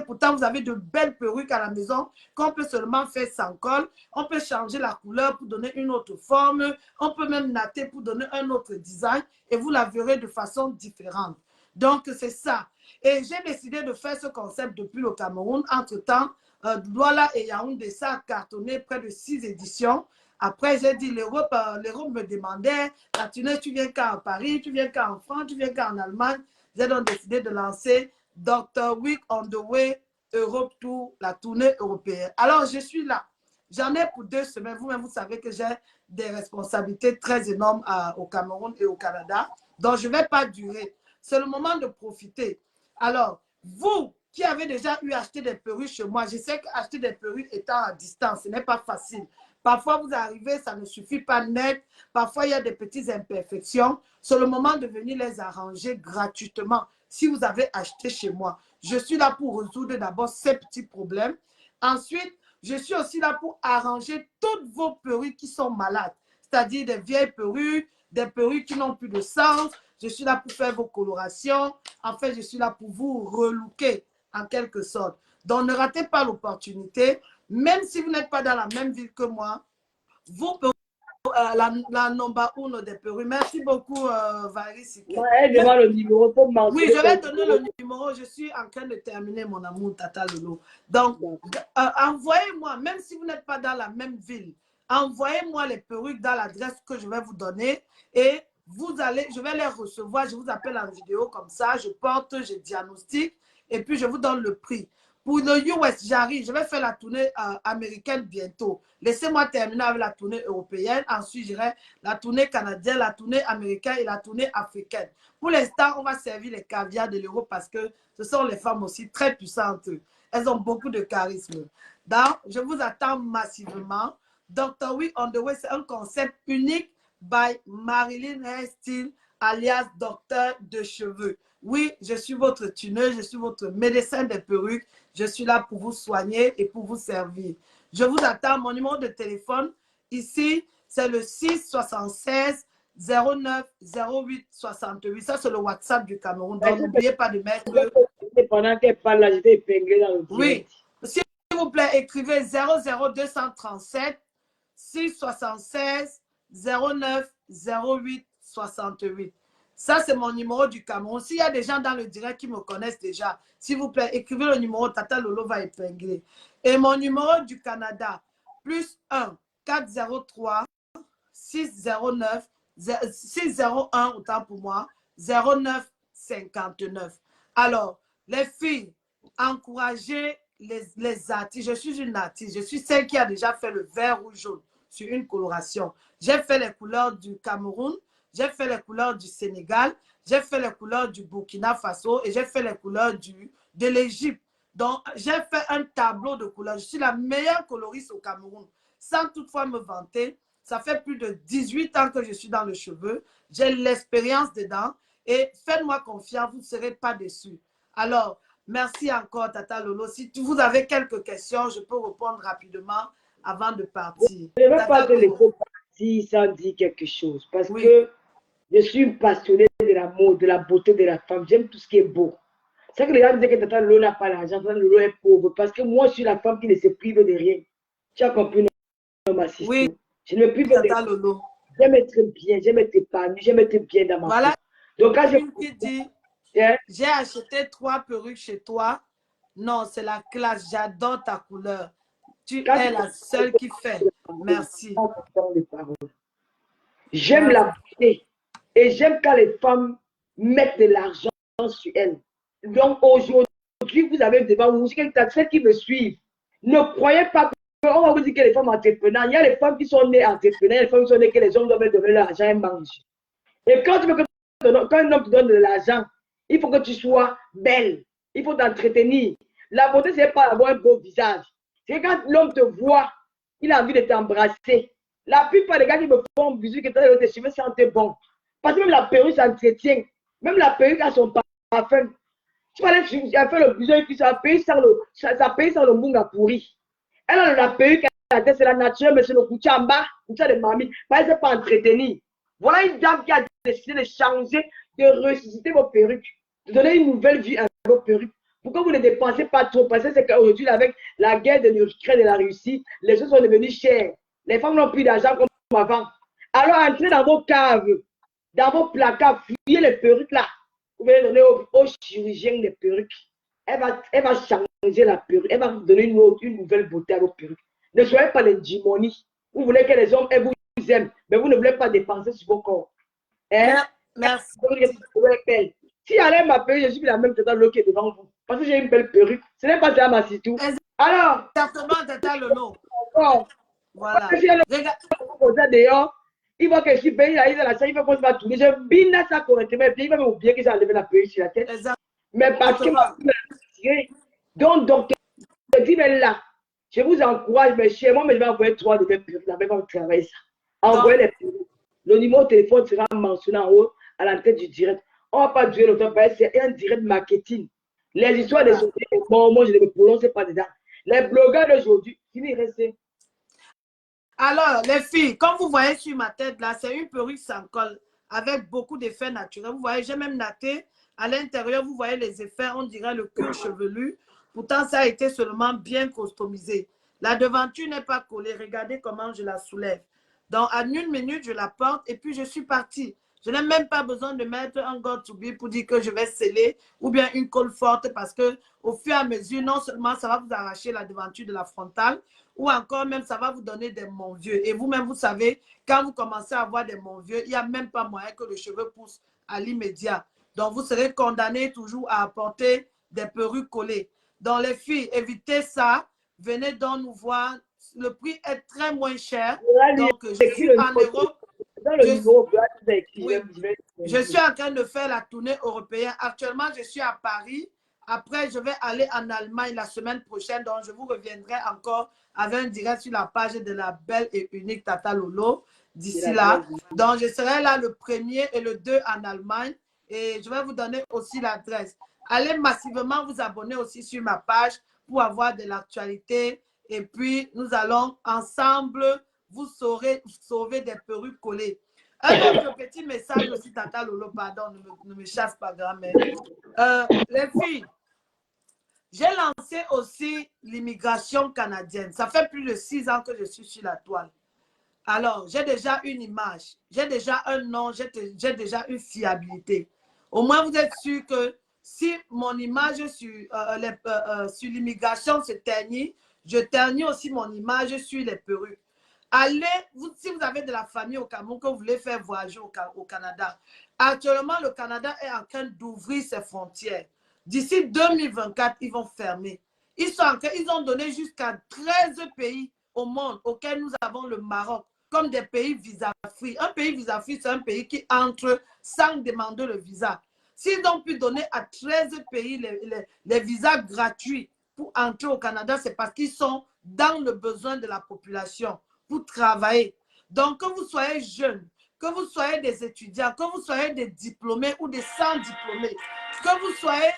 Pourtant, vous avez de belles perruques à la maison qu'on peut seulement faire sans colle. On peut changer la couleur pour donner une autre forme. On peut même natter pour donner un autre design et vous la verrez de façon différente. Donc, c'est ça. Et j'ai décidé de faire ce concept depuis le Cameroun. Entre-temps, Douala et Yaoundé, ça a cartonné près de 6 éditions. Après, j'ai dit, l'Europe me demandait, la tournée, tu viens quand à Paris, tu viens quand en France, tu viens quand en Allemagne. J'ai donc décidé de lancer Dr. Week on the Way Europe Tour, la tournée européenne. Alors, je suis là. J'en ai pour 2 semaines. Vous-même, vous savez que j'ai des responsabilités très énormes au Cameroun et au Canada. Donc, je ne vais pas durer. C'est le moment de profiter. Alors, vous qui avez déjà eu acheté des perruques chez moi, je sais qu'acheter des perruques étant à distance, ce n'est pas facile. Parfois, vous arrivez, ça ne suffit pas net. Parfois, il y a des petites imperfections. C'est le moment de venir les arranger gratuitement si vous avez acheté chez moi. Je suis là pour résoudre d'abord ces petits problèmes. Ensuite, je suis aussi là pour arranger toutes vos perruques qui sont malades, c'est-à-dire des vieilles perruques, des perruques qui n'ont plus de sens. Je suis là pour faire vos colorations. En fait, je suis là pour vous relooker en quelque sorte. Donc, ne ratez pas l'opportunité. Même si vous n'êtes pas dans la même ville que moi, vous pouvez la number 1 des perruques. Merci beaucoup, Valérie. Elle demande le numéro pour oui, je vais donner le numéro. Je suis en train de terminer, mon amour, Tata Lolo. Donc, envoyez-moi, même si vous n'êtes pas dans la même ville, envoyez-moi les perruques dans l'adresse que je vais vous donner et je vais les recevoir. Je vous appelle en vidéo comme ça. Je porte, je diagnostique et puis je vous donne le prix. Pour le US, j'arrive. Je vais faire la tournée américaine bientôt. Laissez-moi terminer avec la tournée européenne. Ensuite, j'irai la tournée canadienne, la tournée américaine et la tournée africaine. Pour l'instant, on va servir les caviars de l'Europe parce que ce sont les femmes aussi très puissantes. Elles ont beaucoup de charisme. Donc, je vous attends massivement. Dr. We on the Way, c'est un concept unique by Marilyn Hairstyle, alias Docteur de cheveux. Oui, je suis votre tuneuse, je suis votre médecin des perruques. Je suis là pour vous soigner et pour vous servir. Je vous attends. Mon numéro de téléphone, ici, c'est le 676 09 08 68. Ça, c'est le WhatsApp du Cameroun. Donc, n'oubliez pas de mettre... Pendant qu'elle parle, là, je vais épingler dans le oui. S'il vous plaît, écrivez 00237 676 09 08 68. Ça, c'est mon numéro du Cameroun. S'il y a des gens dans le direct qui me connaissent déjà, s'il vous plaît, écrivez le numéro. Tata Lolo va épingler. Et mon numéro du Canada, plus 1 403 609 601, autant pour moi, 09 59. Alors, les filles, encouragez les artistes. Je suis une artiste. Je suis celle qui a déjà fait le vert ou jaune sur une coloration. J'ai fait les couleurs du Cameroun. j'ai fait les couleurs du Sénégal, j'ai fait les couleurs du Burkina Faso et j'ai fait les couleurs de l'Égypte. Donc, j'ai fait un tableau de couleurs. Je suis la meilleure coloriste au Cameroun, sans toutefois me vanter. Ça fait plus de 18 ans que je suis dans le cheveu. J'ai l'expérience dedans et faites-moi confiance, vous ne serez pas déçus. Alors, merci encore, Tata Lolo. Si vous avez quelques questions, je peux répondre rapidement avant de partir. Je ne veux Tata pas te Lolo. laisser partir sans dire quelque chose parce Oui. que je suis une passionnée de la mode, de la beauté de la femme. J'aime tout ce qui est beau. C'est que les gens disent que Tata Lolo n'a pas l'argent, Tata Lolo est pauvre parce que moi, je suis la femme qui ne se prive de rien. Tu as compris, non, ma sister? Oui, je ne me prive de Tata rien. Lolo. J'aime être bien, j'aime être épanouie, j'aime être bien dans ma Voilà peau. Donc, quand une qui dit, Hein? j'ai acheté 3 perruques chez toi. Non, c'est la classe. J'adore ta couleur. Tu Quand es la seule qui fait. Merci. J'aime la beauté et j'aime quand les femmes mettent de l'argent sur elles. Donc aujourd'hui, vous avez devant vous celles qui me suivent. Ne croyez pas qu'on va vous dire que les femmes entrepreneurs, il y a les femmes qui sont nées entrepreneurs, les femmes qui sont nées que les hommes doivent donner l'argent et manger. Et quand tu veux quand un homme te donne de l'argent, il faut que tu sois belle. Il faut t'entretenir. La beauté, c'est pas avoir un beau visage. C'est quand l'homme te voit, il a envie de t'embrasser. La plupart des gars qui me font bisous, que tes cheveux sentent bon. Parce que même la perruque s'entretient. Même la perruque a son parfum. Tu vas aller faire le bisou et puis ça paye sans le munga pourri. Elle a la perruque à la tête, c'est la nature, mais c'est le coucher en bas, coucher de mamie. Parce qu'elle ne pas entretenir. Voilà une dame qui a décidé de changer, de ressusciter vos perruques, de donner une nouvelle vie à vos perruques. Pourquoi vous ne dépensez pas trop? Parce que c'est qu'aujourd'hui, avec la guerre de l'Ukraine et de la Russie, les choses sont devenues chères. Les femmes n'ont plus d'argent comme avant. Alors, entrez dans vos caves, dans vos placards, fouillez les perruques là. Vous pouvez donner au chirurgien des perruques. Elle va changer la perruque. Elle va vous donner une nouvelle beauté à vos perruques. Ne soyez pas les dimonies. Vous voulez que les hommes vous aiment, mais vous ne voulez pas dépenser sur vos corps. Hein? Merci. Si elle ma perruque, je suis la même Tata Lolo qui est devant vous. Parce que j'ai une belle perruque. Ce n'est pas ça ma sitou. Alors, exactement, Tata Lolo. Voilà. Regarde. Dehors, il voit que je suis payé, il a la salle, il va qu'on va tourner. Je bine ça correctement, et puis il va m'oublier que j'ai enlevé la perruque sur la tête. Exactement. Mais parce que ma fille donc, je dis, mais là, je vous encourage, mais chez moi, mais je vais envoyer 3 de mes perruques. Là, on va travailler ça. Envoyez les perruques. Le numéro de téléphone sera mentionné en haut à la tête du direct. On ne va pas durer le temps, c'est un direct marketing. Les histoires des sociétés, bon, moi, je ne me prononce pas dedans. Les blogueurs d'aujourd'hui, fini, restez. Alors, les filles, comme vous voyez sur ma tête, là, c'est une perruque sans colle avec beaucoup d'effets naturels. Vous voyez, j'ai même natté. À l'intérieur, vous voyez les effets, on dirait le cuir chevelu. Pourtant, ça a été seulement bien customisé. La devanture n'est pas collée. Regardez comment je la soulève. Donc, en 1 minute, je la porte et puis je suis partie. Je n'ai même pas besoin de mettre un got to be pour dire que je vais sceller ou bien une colle forte parce que au fur et à mesure, non seulement ça va vous arracher la devanture de la frontale, ou encore même ça va vous donner des monvieux. Et vous-même, vous savez, quand vous commencez à avoir des monvieux, il n'y a même pas moyen que le cheveu pousse à l'immédiat. Donc, vous serez condamné toujours à apporter des perruques collées. Donc, les filles, évitez ça. Venez donc nous voir. Le prix est très moins cher. Donc, je suis en Europe. Je suis en train de faire la tournée européenne. Actuellement, je suis à Paris. Après, je vais aller en Allemagne la semaine prochaine. Donc, je vous reviendrai encore avec un direct sur la page de la belle et unique Tata Lolo d'ici là. Donc, je serai là le 1er et le 2 en Allemagne. Et je vais vous donner aussi l'adresse. Allez massivement vous abonner aussi sur ma page pour avoir de l'actualité. Et puis, nous allons ensemble vous sauver des perruques collées. Un autre petit message aussi, Tata Lolo, pardon, ne me chasse pas, grand-mère. Les filles, j'ai lancé aussi l'immigration canadienne. Ça fait plus de 6 ans que je suis sur la toile. Alors, j'ai déjà une image, j'ai déjà un nom, j'ai déjà une fiabilité. Au moins, vous êtes sûr que si mon image sur l'immigration se ternit, je ternis aussi mon image sur les perruques. Allez, si vous avez de la famille au Cameroun, que vous voulez faire voyager au Canada, actuellement, le Canada est en train d'ouvrir ses frontières. D'ici 2024, ils vont fermer. Ils ont donné jusqu'à 13 pays au monde auxquels nous avons le Maroc, comme des pays visa-free. Un pays visa-free, c'est un pays qui entre sans demander le visa. S'ils ont pu donner à 13 pays les visas gratuits pour entrer au Canada, c'est parce qu'ils sont dans le besoin de la population pour travailler. Donc, que vous soyez jeune, que vous soyez des étudiants, que vous soyez des diplômés ou des sans diplômés, que vous soyez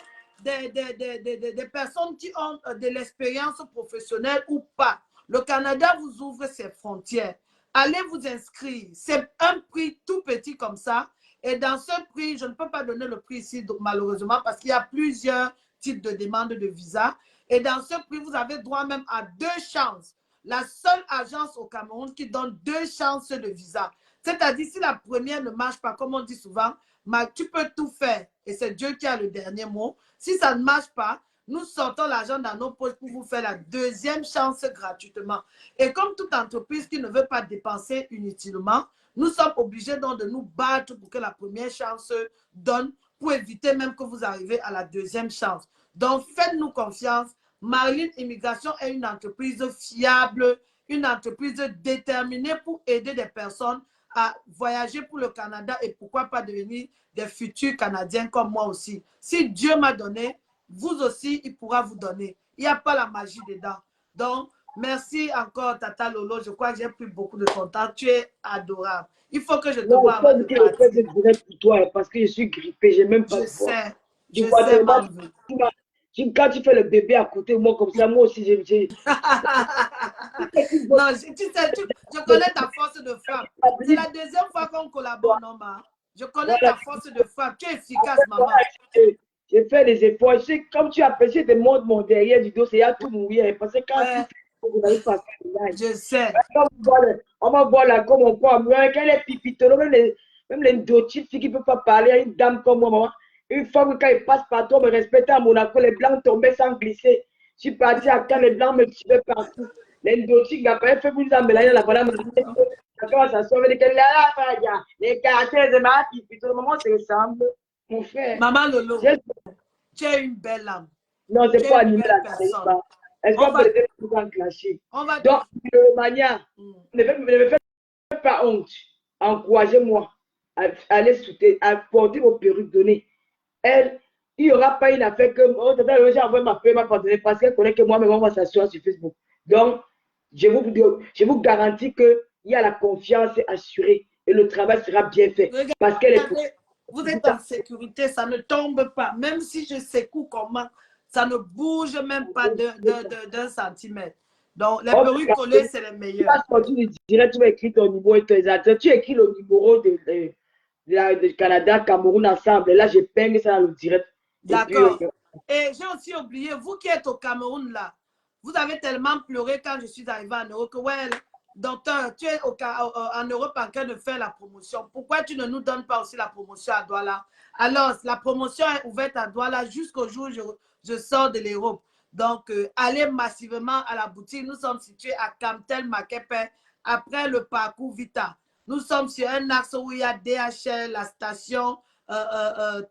des personnes qui ont de l'expérience professionnelle ou pas, le Canada vous ouvre ses frontières. Allez vous inscrire. C'est un prix tout petit comme ça. Et dans ce prix, je ne peux pas donner le prix ici, malheureusement, parce qu'il y a plusieurs types de demandes de visa. Et dans ce prix, vous avez droit même à 2 chances. La seule agence au Cameroun qui donne 2 chances de visa. C'est-à-dire, si la première ne marche pas, comme on dit souvent, tu peux tout faire. Et c'est Dieu qui a le dernier mot. Si ça ne marche pas, nous sortons l'argent dans nos poches pour vous faire la 2e chance gratuitement. Et comme toute entreprise qui ne veut pas dépenser inutilement, nous sommes obligés donc de nous battre pour que la première chance donne, pour éviter même que vous arrivez à la 2e chance. Donc, faites-nous confiance. Marlene Immigration est une entreprise fiable, une entreprise déterminée pour aider des personnes à voyager pour le Canada et pourquoi pas devenir des futurs Canadiens comme moi aussi. Si Dieu m'a donné, vous aussi, il pourra vous donner. Il n'y a pas la magie dedans. Donc, merci encore, Tata Lolo. Je crois que j'ai pris beaucoup de ton temps. Tu es adorable. Il faut que je te vois avant de partir. Je dirais pour toi parce que je suis grippée. Je n'ai même pas de voix. Je sais, ma vie. Quand tu fais le bébé à côté de moi comme ça, moi aussi, j'ai... Non, tu sais, je connais ta force de frappe. C'est la 2e fois qu'on collabore, non, ma? Je connais ta force de frappe. Tu es efficace, maman. J'ai fait des efforts. Je sais, comme tu apprécies, je te montre mon derrière du dos, c'est à tout mourir. Parce que quand vous n'avez pas fait, je sais. On va voir là comme on croit. Qu'elle est pipitolo, même les dotites qui ne peuvent pas parler à une dame comme moi, maman. Une fois que quand il passe partout, on me respectait à Monaco, les blancs tombaient sans glisser. Je suis parti à quand les blancs me tuaient partout. Les dotites, il n'a pas fait vous en la voilà, quand ça sort, les caractères de ma pipitolo, maman, ça ressemble. Mon frère. Maman Lolo, tu es une belle âme. Non, c'est pas animé la personne. Est-ce qu'on peut le faire enclencher? Donc, de manière, ne me faites pas honte. Encouragez-moi à aller soutenir, à porter vos perruques données. Elle, il n'y aura pas une affaire que j'ai envoyé ma feuille, ma partenaire, parce qu'elle connaît que moi-même, on va s'asseoir sur Facebook. Donc, je vous garantis qu'il y a la confiance assurée et le travail sera bien fait. Parce qu'elle est. Vous êtes en sécurité, ça ne tombe pas. Même si je secoue comment, ça ne bouge même pas d'un centimètre. Donc, les perruques collées, c'est les meilleurs. Tu dirais, tu vas écrire ton numéro et tu écris le numéro de Canada, Cameroun ensemble. Et là, je peigne ça dans le direct. D'accord. Et j'ai aussi oublié, vous qui êtes au Cameroun, là, vous avez tellement pleuré quand je suis arrivée en Europe que, ouais, docteur, tu es en Europe en train de faire la promotion. Pourquoi tu ne nous donnes pas aussi la promotion à Douala? Alors, la promotion est ouverte à Douala jusqu'au jour où je sors de l'Europe. Donc, allez massivement à la boutique. Nous sommes situés à Kamtel, Makepe, après le parcours Vita. Nous sommes sur un axe où il y a DHL, la station,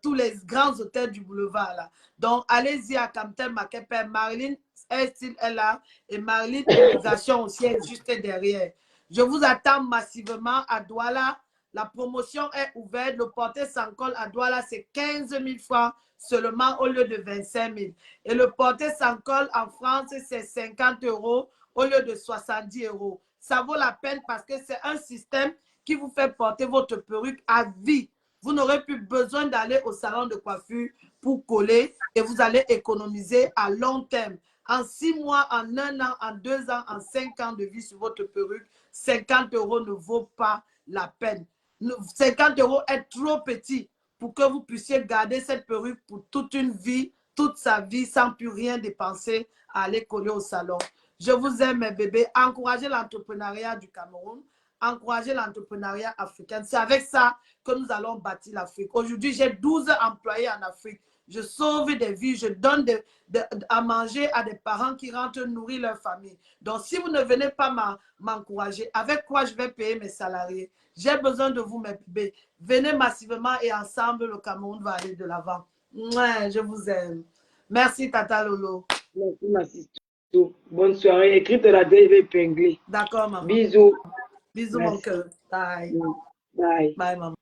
tous les grands hôtels du boulevard. Là. Donc, allez-y à Kamtel, Makepe. Marilyn est là et Marlene Immigration aussi est juste derrière. Je vous attends massivement à Douala. La promotion est ouverte. Le porté sans colle à Douala, c'est 15 000 francs seulement au lieu de 25 000. Et le porté sans colle en France, c'est 50 € au lieu de 70 €. Ça vaut la peine parce que c'est un système qui vous fait porter votre perruque à vie. Vous n'aurez plus besoin d'aller au salon de coiffure pour coller et vous allez économiser à long terme. En 6 mois, en 1 an, en 2 ans, en 5 ans de vie sur votre perruque, 50 € ne vaut pas la peine. 50 € est trop petit pour que vous puissiez garder cette perruque pour toute une vie, toute sa vie, sans plus rien dépenser à aller coller au salon. Je vous aime, mes bébés. Encouragez l'entrepreneuriat du Cameroun. Encourager l'entrepreneuriat africain. C'est avec ça que nous allons bâtir l'Afrique. Aujourd'hui, j'ai 12 employés en Afrique. Je sauve des vies, je donne à manger à des parents qui rentrent nourrir leur famille. Donc, si vous ne venez pas m'encourager, avec quoi je vais payer mes salariés? J'ai besoin de vous, mes bébés. Venez massivement et ensemble, le Cameroun va aller de l'avant. Je vous aime. Merci, Tata Lolo. Merci, Bonne soirée. Écris de la DV épinglée. D'accord, maman. Bisous. Bisous, mon cœur. Bye. Bye. Bye, maman.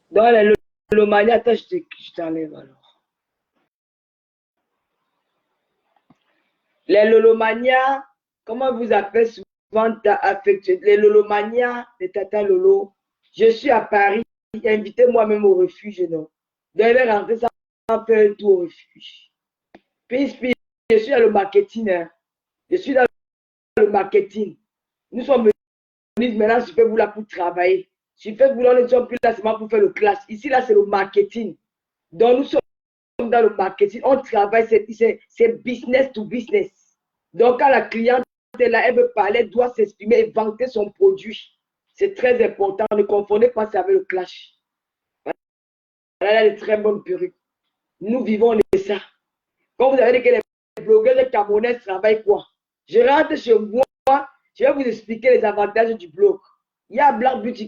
Dans les lolomania, attends, je t'enlève alors. Les lolomania, comment vous appelez souvent affectueux? Les lolomania, les tata lolo. Je suis à Paris, invitez-moi même au refuge, non? Devez rentrer sans faire un tour au refuge. Puis, je suis dans le marketing. Hein. Je suis dans le marketing. Nous sommes venus maintenant sur Facebook là pour travailler. Sur Facebook, là, nous ne sommes plus là seulement pour faire le classe. Ici, là, c'est le marketing. Donc, nous sommes dans le marketing. On travaille, c'est business to business. Donc, quand la cliente est là, elle veut parler, elle doit s'exprimer et vanter son produit. C'est très important. Ne confondez pas ça avec le clash. Elle a de très bonnes perruques. Nous vivons de ça. Quand vous avez dit que les blogueurs de Camerounais travaillent quoi? Je rentre chez moi, je vais vous expliquer les avantages du blog. Il y a Black Beauty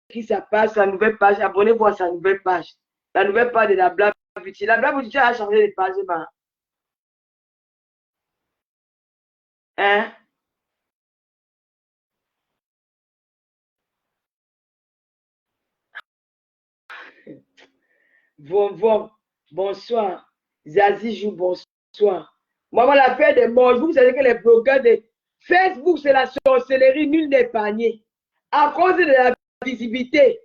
qui ça passe, sa nouvelle page. Abonnez-vous à sa nouvelle page. La nouvelle page de la Black Beauty. La Black Beauty a changé de page. Hein? Bonsoir. Zazie joue, bonsoir. Maman, la fête des morts. Vous savez que les blogueurs de Facebook, c'est la sorcellerie, nul n'est épargné. À cause de la visibilité,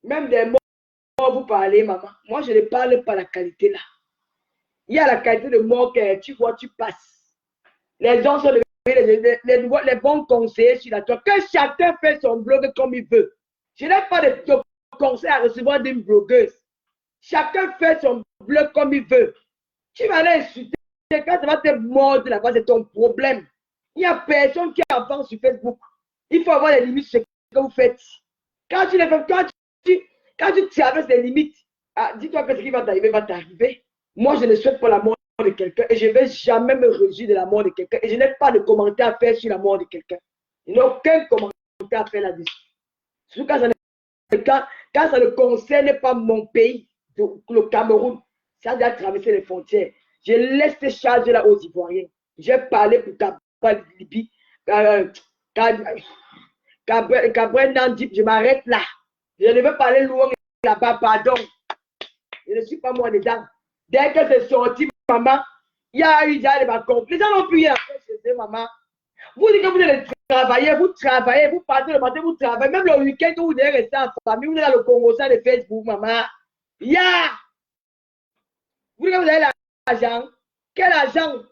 même des morts, vous parlez, maman. Moi, je ne parle pas de la qualité là. Il y a la qualité de mort que tu vois, tu passes. Les gens sont les bons conseillers sur la toile. Que chacun fait son blog comme il veut. Je n'ai pas de conseils à recevoir d'une blogueuse. Chacun fait son blog comme il veut. Tu vas l'insulter. Quand ça va te mordre là-bas, c'est ton problème. Il n'y a personne qui avance sur Facebook. Il faut avoir des limites sur ce que vous faites. Quand tu traverses les limites, dis-toi que ce qui va t'arriver va t'arriver. Moi, je ne souhaite pas la mort de quelqu'un et je ne vais jamais me réjouir de la mort de quelqu'un. Et je n'ai pas de commentaire à faire sur la mort de quelqu'un. Je n'ai aucun commentaire à faire là-dessus. Surtout quand ça ne concerne pas mon pays, le Cameroun. Ça a déjà traversé les frontières. Je laisse ces charges-là aux Ivoiriens. J'ai parlé pour Libye. Cabrel Nandip, je m'arrête là. Je ne veux pas aller loin là-bas, pardon. Je ne suis pas moi dedans. Dès que c'est sorti, maman, il y a eu déjà des vacances. Les gens n'ont plus rien à faire chez eux, maman. Vous dites que vous allez travailler, vous partez le matin, vous travaillez. Même le week-end, vous devez rester en famille, vous êtes dans le Congo, ça de Facebook, maman. Vous dites que vous avez l'argent. Quel argent?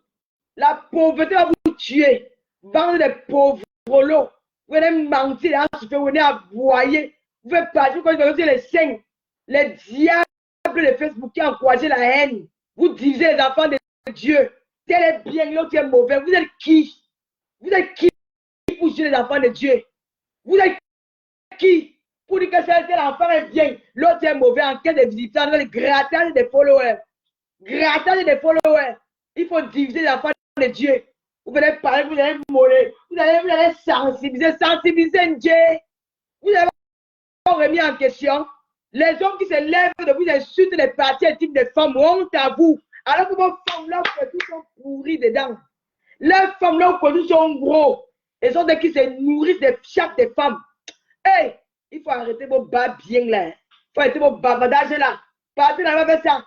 La pauvreté va vous tuer. Vendre des pauvres lots. Vous allez mentir, vous venez aboyer. Vous faites partie, vous connaissez les saints, les diables de Facebook qui encouragent la haine. Vous divisez les enfants de Dieu. Tel est bien, l'autre est mauvais. Vous êtes qui? Vous êtes qui pour juger les enfants de Dieu? Vous êtes qui pour dire que tel enfant est bien, l'autre est mauvais en quête de visiteurs, le grattage des followers. Grattage des followers. Il faut diviser les enfants de Dieu. Vous allez parler, vous allez moller, vous allez sensibiliser Dieu. Vous avez remis en question. Les hommes qui se lèvent de vous insultent les partis intimes des femmes, honte à vous. Alors que vos femmes là, tous sont pourris dedans. Les femmes là, tous sont gros. Elles sont des qui se nourrissent de chaque des femmes. Hey, il faut arrêter vos bas bien là. Il faut arrêter vos bavadages là. Partez là avec ça.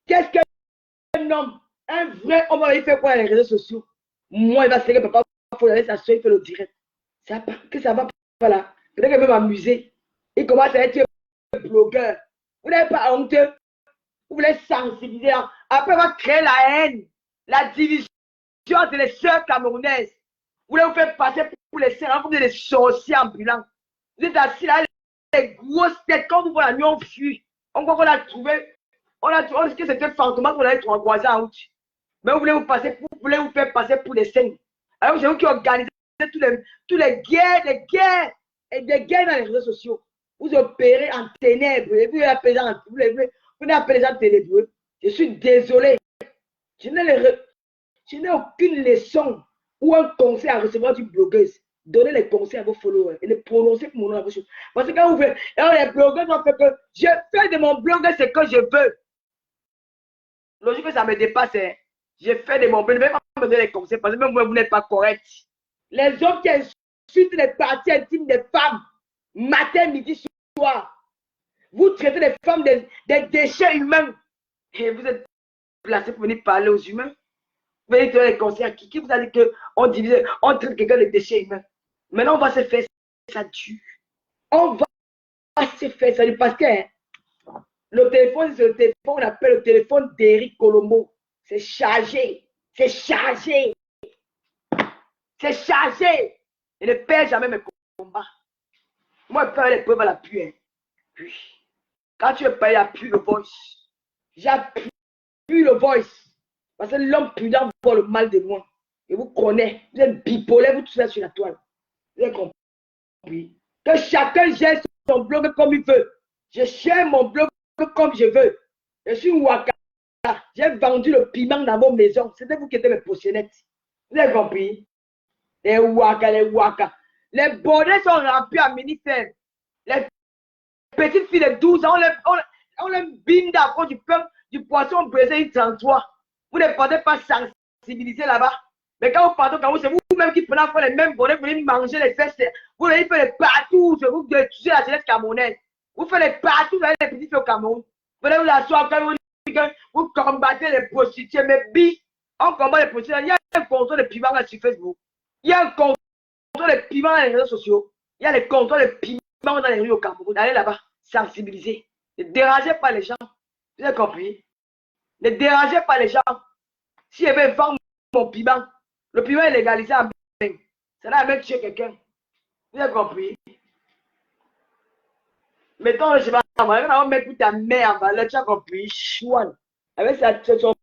Qu'est-ce qu'un homme, un vrai homme, il fait quoi dans les réseaux sociaux? Moi, il va se dire, papa, il faut aller s'asseoir, il fait le direct. Que ça va pas là. Peut-être qu'il veut m'amuser. Il commence à être blogueur. Vous n'avez pas honte. Vous voulez sensibiliser. Après, on va créer la haine, la division entre les sœurs camerounaises. Vous voulez vous faire passer pour les sœurs, vous êtes des sorciers ambulants. Vous êtes assis là, les grosses têtes. Quand vous voyez la nuit, on fuit. On croit qu'on a trouvé. On a trouvé que c'était fantomas qu'on allait croiser en route. Mais vous voulez vous faire passer pour des saints. Alors c'est vous qui organisez tous les guerres et des guerres dans les réseaux sociaux. Vous opérez en ténèbres. Vous n'avez appelé ça ténébreux. Je suis désolé. Je n'ai aucune leçon ou un conseil à recevoir d'une blogueuse. Donnez les conseils à vos followers et les prononcer pour mon nom à vos choses. Parce que quand vous faites, alors les blogueurs ont fait que je fais de mon blog ce que je veux. Logique que ça me dépasse. Hein. Je fais de mon blog. Ne vais pas me donner les conseils parce que même vous n'êtes pas correct. Les hommes qui insultent les parties intimes des femmes, matin, midi, soir. Vous traitez les femmes des déchets humains. Et vous êtes placé pour venir parler aux humains. Vous venez donner les conseils à qui vous a dit qu'on traite quelqu'un de déchets humains. Maintenant, on va se faire ça dur. On va se faire ça dur parce que le téléphone, c'est le téléphone, on appelle le téléphone d'Éric Colombo. C'est chargé. C'est chargé. C'est chargé. Il ne perd jamais mes combats. Moi, je perds les preuves à l'appui. Hein. Puis, quand tu veux parler, appuie le voice. J'appuie le voice. Parce que l'homme prudent voit le mal de moi. Et vous connaissez. Vous êtes bipolaire, vous tous là sur la toile. Vous avez compris. Que chacun gère son blog comme il veut. Je gère mon blog comme je veux. Je suis Waka. J'ai vendu le piment dans vos maisons. C'était vous qui étiez mes potionnettes. Vous avez compris? Les Waka, les Waka. Les bordels sont remplis à mini-ferme. Les petites filles de 12 ans, on les binde à cause du pain, du poisson brisé, une 33. Vous ne partez pas sensibiliser là-bas. Mais quand vous partez au Cameroun, c'est vous-même qui prenez les mêmes bordels, vous venez manger les fesses. Vous allez faire les partout, vous tuez la jeunesse camerounaise. Vous faites les partout, vous avez les petits filles au Cameroun. Vous allez vous asseoir quand vous dites que vous combattez les prostituées. Mais on combat les prostituées. Il y a un contrôle de piment là sur Facebook. Il y a un contrôle de piment dans les réseaux sociaux. Il y a les contrôles de piment dans les rues au Cameroun. Allez là-bas, sensibiliser. Ne dérangez pas les gens. Vous avez compris? Ne dérangez pas les gens. Si je vais vendre mon piment, le piment est légalisé en Belgique. Ça va même tuer quelqu'un. Vous avez compris? Mettons le cheval en valeur, on va mettre ta mère en valeur. Tu as compris? Chouane. Avec son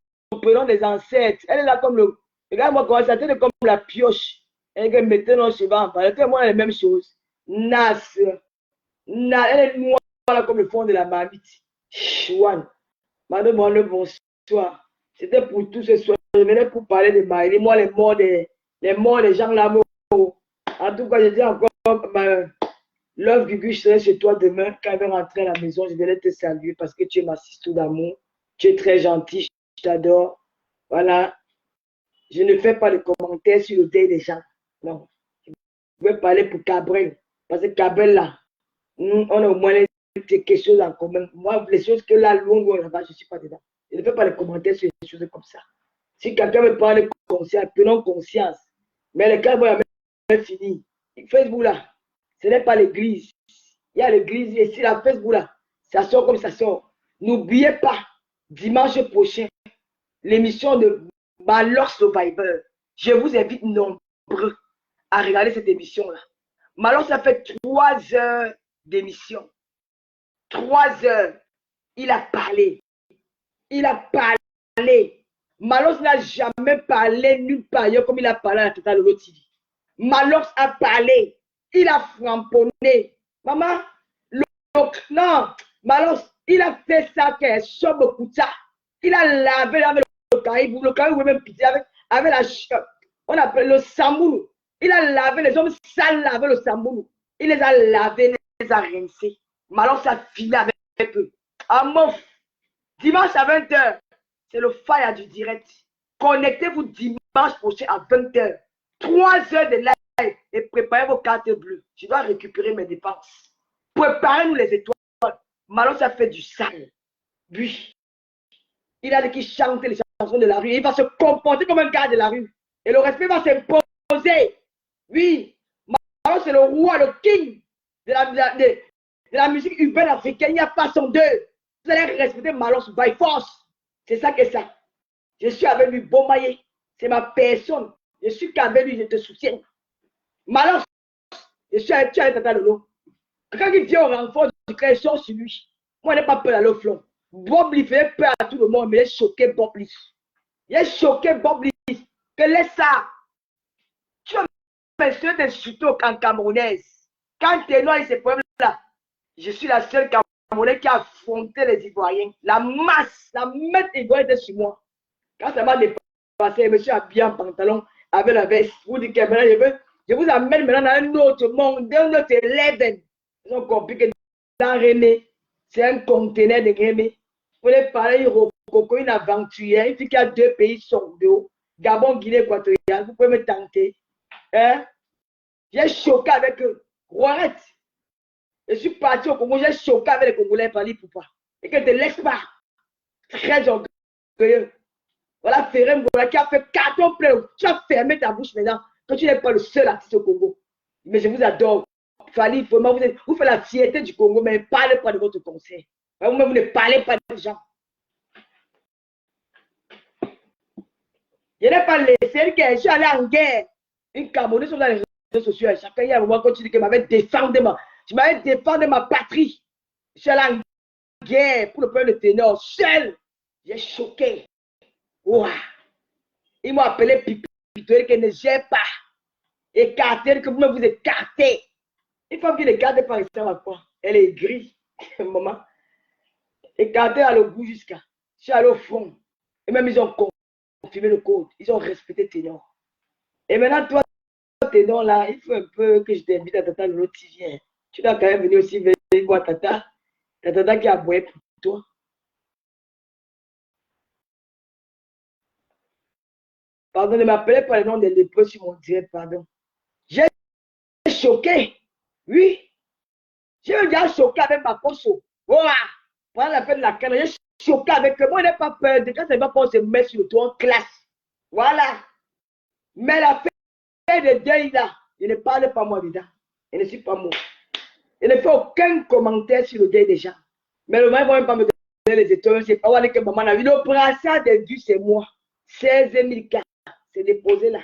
prénom des ancêtres. Elle est là comme le. Regarde-moi comment ça tient comme la pioche. Elle est mettez le cheval en valeur. Tout le monde a les mêmes choses. Nas. Elle est noire là, comme le fond de la marmite. Chouane. Madame, le bonsoir. C'était pour tout ce soir. Je venais pour parler de Maïli. Moi, les morts des gens là. En tout cas, je dis encore, Love Gugu, je serai chez toi demain. Quand elle va rentrer à la maison, je vais te saluer parce que tu es ma sister d'amour. Tu es très gentil, je t'adore. Voilà. Je ne fais pas de commentaires sur le deuil des gens. Non. Je vais parler pour Cabrel. Parce que Cabrel là, on a au moins quelque chose en commun. Moi, les choses que là, longue, là-bas, je ne suis pas dedans. Je ne fais pas de commentaires sur des choses comme ça. Si quelqu'un me parle de conscience, prenons conscience. Mais le cas va fini. Facebook là, ce n'est pas l'église. Il y a l'église ici, la Facebook là. Ça sort comme ça sort. N'oubliez pas, dimanche prochain, l'émission de Malheur Survivor. Je vous invite nombreux à regarder cette émission là. Malheur, ça fait 3 heures d'émission. 3 heures. Il a parlé. Il a parlé. Malos n'a jamais parlé nulle part ailleurs comme il a parlé à la Total Lolo TV. Malos a parlé. Il a framponné. Maman, non, Malos, il a fait ça qu'elle somme beaucoup ça. Il a lavé avec le Caraïbe. Le Caraïbe, même pitié avec la on appelle le Samboulou. Il a lavé les hommes sales avec le Samboulou. Il les a lavés, les a rincés. Malos a filé avec eux. À mon dimanche à 20h, c'est le fire du direct. Connectez-vous dimanche prochain à 20h. 3 heures de live et préparez vos cartes bleues. Je dois récupérer mes dépenses. Préparez-nous les étoiles. Malon, ça fait du sale. Oui. Il a dit qu'il chantait les chansons de la rue. Il va se comporter comme un gars de la rue. Et le respect va s'imposer. Oui. Malon, c'est le roi, le king de la musique urbaine africaine. Il n'y a pas son deux. Vous allez respecter Malon by force. C'est ça que ça. Je suis avec lui, Bomaye. C'est ma personne. Je suis qu'avec lui, je te soutiens. Malon, je suis avec Tata Lolo. Quand il vient au renfort du création sur lui, moi, je n'ai pas peur d'aller au flon. Bob Lee fait peur à tout le monde, mais il est choqué Bob Lee. Il est choqué Bob Lee. Que laisse ça. Tu vas m'insulter d'insulter au Camerounaise. Quand tu es noir et ces problèmes-là, je suis la seule Camerounaise qui a affronté les Ivoiriens. La masse ivoirienne était sur moi. Quand ça m'a dépassé, je me suis habillé en pantalon avec la veste. Vous dites que je vous amène maintenant dans un autre monde, dans un autre level. Ils ont compris que dans René, c'est un conteneur de René. Vous voulez parler de une aventurière, une fille qui a 2 pays sur le dos. Gabon, Guinée équatoriale, vous pouvez me tenter. Hein? J'ai choqué avec eux. Arrête. Je suis parti au Congo, j'ai choqué avec les Congolais par l'Ipoupa. Et que ne te laisse pas. Très orgueilleux. Voilà Ferré Mbola qui a fait carton plein. Tu as fermé ta bouche maintenant, que tu n'es pas le seul artiste au Congo. Mais je vous adore. Fally, vraiment, vous faites la fierté du Congo, mais ne parlez pas de votre concert. Vous-même, vous ne parlez pas des gens. Je n'ai pas laissé que je suis allé en guerre. Une Camerounaise sur les réseaux sociaux. Chacun, il y a un moment quand tu dis que je m'avais défendu ma patrie. Je suis allé en guerre pour le peuple de ténor. Seul. J'ai choqué. Wow. Ils m'ont appelé Pipitoé que ne gère pas. Écarté, que vous-même vous écartez. Une femme qui ne garde pas, ça à quoi? Elle est grise. Maman. Écarté à le bout jusqu'à. Je suis allé au fond. Et même ils ont confirmé le code. Ils ont respecté ténor. Et maintenant, toi, ténor là, il faut un peu que je t'invite à Tata Lolo TV. Tu dois quand même venir aussi voir Tata. Tata qui a boyé pour toi. Pardon, ne m'appelez pas le nom de lépreux sur mon direct, pardon. J'ai choqué. Oui. J'ai déjà choqué avec ma pocho. Voilà. Pendant la fin de la canne, j'ai choqué avec eux. Moi, je n'ai pas peur. De quand ça va pas se mettre sur le toit en classe. Voilà. Mais la fin de deuil là, je ne parle pas moi dedans. Je ne suis pas moi. Je ne fais aucun commentaire sur le deuil des gens. Mais le moment, ils ne vont même pas me donner les étoiles. C'est pas que maman a vu. Le brassard des vues, c'est moi. 16 000 cas. C'est déposé là.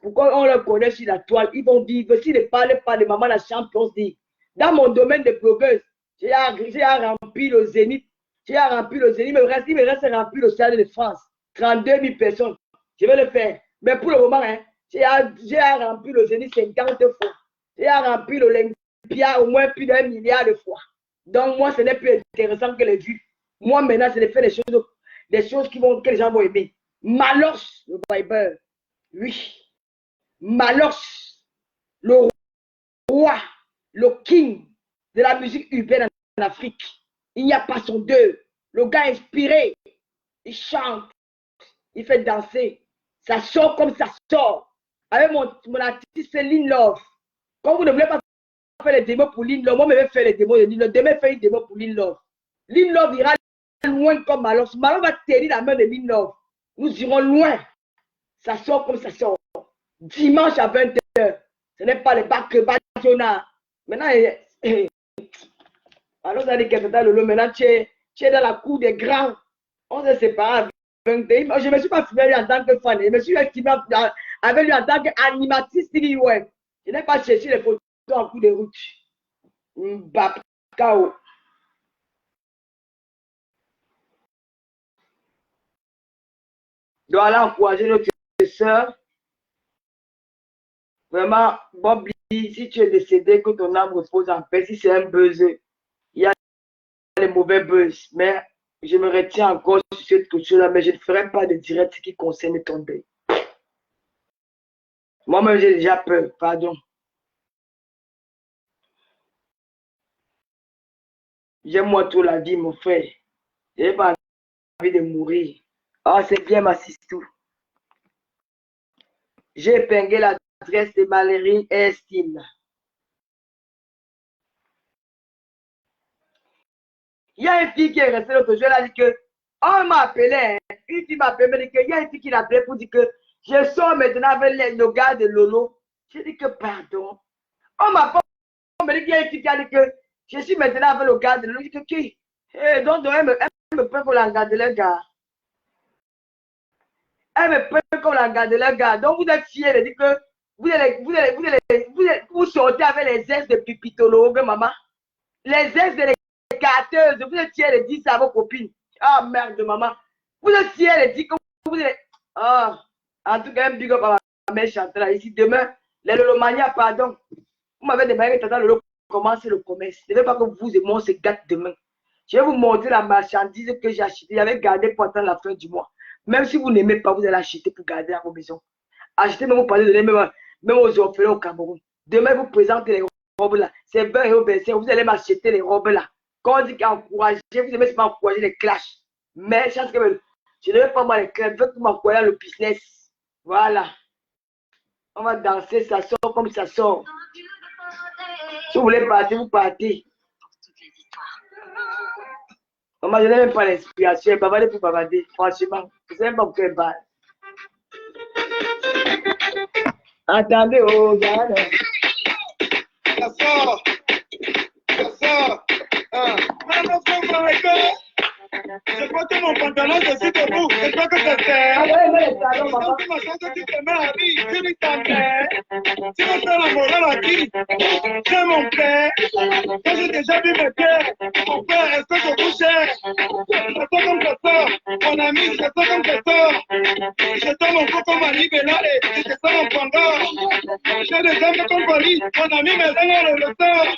Pourquoi on le connaît sur la toile? Ils vont vivre. S'ils ne parlent pas de maman la Champions League. Dans mon domaine de blogueuse, j'ai rempli le Zénith. J'ai rempli le Zénith. Il me reste rempli le Stade de France. 32 000 personnes. Je vais le faire. Mais pour le moment, hein, j'ai rempli le Zénith 50 fois. J'ai rempli l'Olympia au moins plus d'1 milliard de fois. Donc, moi, ce n'est plus intéressant que les vues. Moi, maintenant, c'est de faire des choses que les gens vont aimer. Malox, le Viber. Oui. Malox, le roi, le king de la musique urbaine en Afrique. Il n'y a pas son deux. Le gars inspiré, il chante, il fait danser. Ça sort comme ça sort. Avec mon artiste, c'est Lin Love. Quand vous ne voulez pas faire les démos pour Lin Love, moi, je vais faire les démos de Lin Love. Demain, faire une démo pour Lin Love. Lin Love ira loin comme Malox. Malox va tenir la main de Lin Love. Nous irons loin. Ça sort comme ça sort. Dimanche à 20h. Ce n'est pas les bacs Badiona. Maintenant, alors ça dit que maintenant tu es dans la cour des grands. On s'est séparés à 20h. Je ne me suis pas filmé en tant que fan. Je me suis filmé avec lui en tant qu'animatrice web. Je n'ai pas cherché les photos en cours de route. Mbapkao. Je dois aller encourager notre soeur. Vraiment, Bob, si tu es décédé, que ton âme repose en paix, si c'est un buzz, il y a les mauvais buzz. Mais je me retiens encore sur cette culture-là, mais je ne ferai pas de direct qui concerne ton deuil. Moi-même, j'ai déjà peur, pardon. J'aime-moi trop la vie, mon frère. Je n'ai pas envie de mourir. Ah, c'est bien, ma sister. J'ai épinglé l'adresse de Valérie Estine. Il y a une fille qui est restée l'autre jour, elle a dit que, on m'a appelé, hein. Une fille m'a appelé, mais il y a une fille qui l'a appelé pour dire que je sors maintenant avec le gars de Lolo. J'ai dit que pardon. On m'a pas dit qu'il y a une fille qui a dit que je suis maintenant avec le gars de Lolo. J'ai dit que qui? Donc, elle me prend pour la garde de leur gars. Elle me prend comme la garde de leur gars. Donc, vous êtes fiers de dire que vous sortez avec les ex de Pipitolo, maman. Les ex de l'écarteuse, vous êtes fiers de dire ça à vos copines. Ah, merde, maman. Vous êtes fiers de dire que vous êtes... Ah, en tout cas, un big up à ma mère Chantal là. Ici, demain, les Lolomania, pardon. Vous m'avez demandé que Tata Lolo commence le commerce. Je ne veux pas que vous et moi on se gâtent demain. Je vais vous montrer la marchandise que j'ai achetée. J'avais gardé pour attendre la fin du mois. Même si vous n'aimez pas, vous allez acheter pour garder à vos maisons. Achetez même, vous parlez de même aux orphelins au Cameroun. Demain, vous présentez les robes là. C'est 20 €, vous allez m'acheter les robes là. Quand on dit qu'encourager, vous aimez pas encourager les clashs. Mais je pense que Je ne veux pas moi les crêpes, je veux que m'accoyer le business. Voilà. On va danser, ça sort comme ça sort. Si vous voulez partir, vous partez. Maman, je n'ai même pas l'inspiration. Bavarder pour bavarder. Franchement, je ne sais même pas pourquoi elle parle. Attendez, oh, Yann. Ça sort. Ça sort. Maman, faut m'arrêter. Je crois que mon pantalon se suit debout. Je crois que ça sert. Ah ouais, ouais, pardon, maman. Tu m'as senti que tu te mets à vie. Tu dis ta mère. Tu veux faire la morale à qui? C'est mon père. Quand j'ai déjà vu mes pères. Mon père, est-ce que je vous cher? C'est ça comme ça sort. Mon ami, c'est ça comme ça sort. Je tends mon coco comme un libellale. C'est ça mon pendant. J'ai des hommes comme Bali. Mon ami, mais le sort.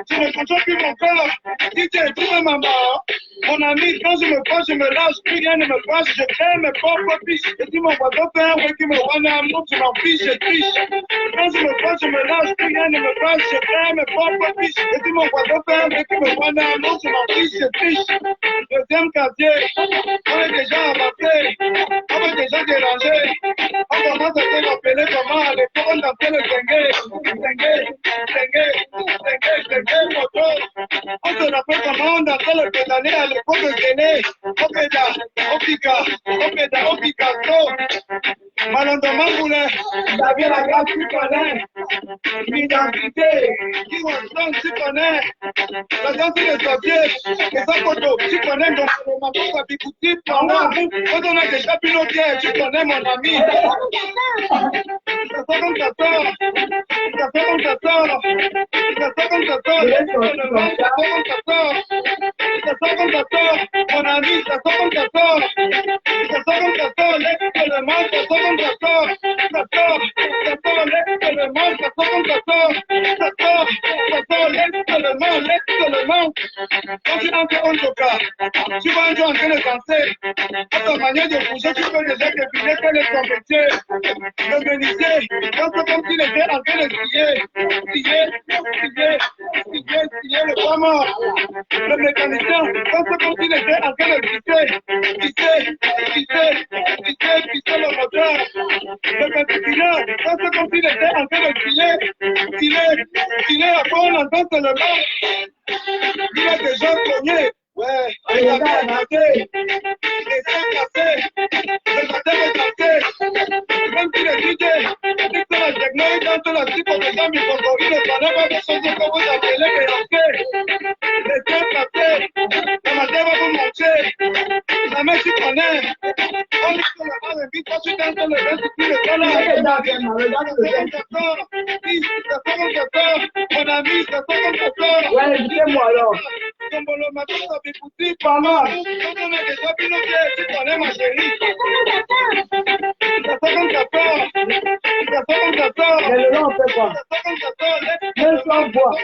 Tu ne contrôles plus mon corps. Si tu es tout maman. Mon ami, quand je me penche, je me lâche, plus rien ne me fâche, je crée mes propres fiches. Et si mon voisin fait un bruit qui me rend amour, tu m'en fiches, je triche. Quand je me penche, je me lâche, plus rien ne me fâche, je crée mes propres fiches. Et si mon voisin fait un bruit qui me rend amour, tu m'en fiches, je triche. Deuxième quartier, on est déjà avancé, on est déjà dérangé. On commence à se rappeler comment à l'époque on dansait le dengue, moto. On se rappelle comment on dansait le pédalé à l'époque de Guinée. Picasso. Malandement voulait, David la grâce, tu connais. L'identité, qui Watson, tu connais. La danse des sorciers, les photos, tu connais. Donc, le matin, ça bicouti, pendant, quand on a déjà piloté, tu connais mon ami. Ça comme ça sort. Ça comme ça sort. Ça comme ça sort. Ça comme ça sort. Mon ami, ça comme ça sort. Ça comme ça sort. Laisse le mal, ça comme ça sort. Ça sort, laisse le mal, ça comme ça sort. Ça sort, laisse le mal. Quand tu entres en tout cas, tu vas entrer en train de danser. À ta manière de bouger, tu peux déjà deviner quel est ton métier. Le menuisier, quand c'est comme s'il était en train de scier le bois mort. Le mécanicien, quand c'est comme s'il était en train de pisser le moteur. Le mécanicien, quand c'est comme s'il était en train de filer, après on entend seulement. Il a déjà cogné. Ouais, il a bien raté. Il est cassé. Le matin est cassé. Même si le DJ, c'est la technologie, dans la type de gens, ils sont corrigés, ils ne pas de choses comme vous appelez les Beyoncé. Les temps cassés. Le matin va vous montrer. La mère, tu connais. On dit que le mal est vite, quand tu danses le vin, tu le colles. Mon ami, c'est ça comme ça sort. Ouais, dis-moi alors. Comme le matin, ça fait pousser pas mal. Quand on a déjà piloté, tu connais ma chérie. Ça comme ça sort. Ça comme ça sort. Mais le nom, on fait quoi? Ça comme ça sort. Même sans bois.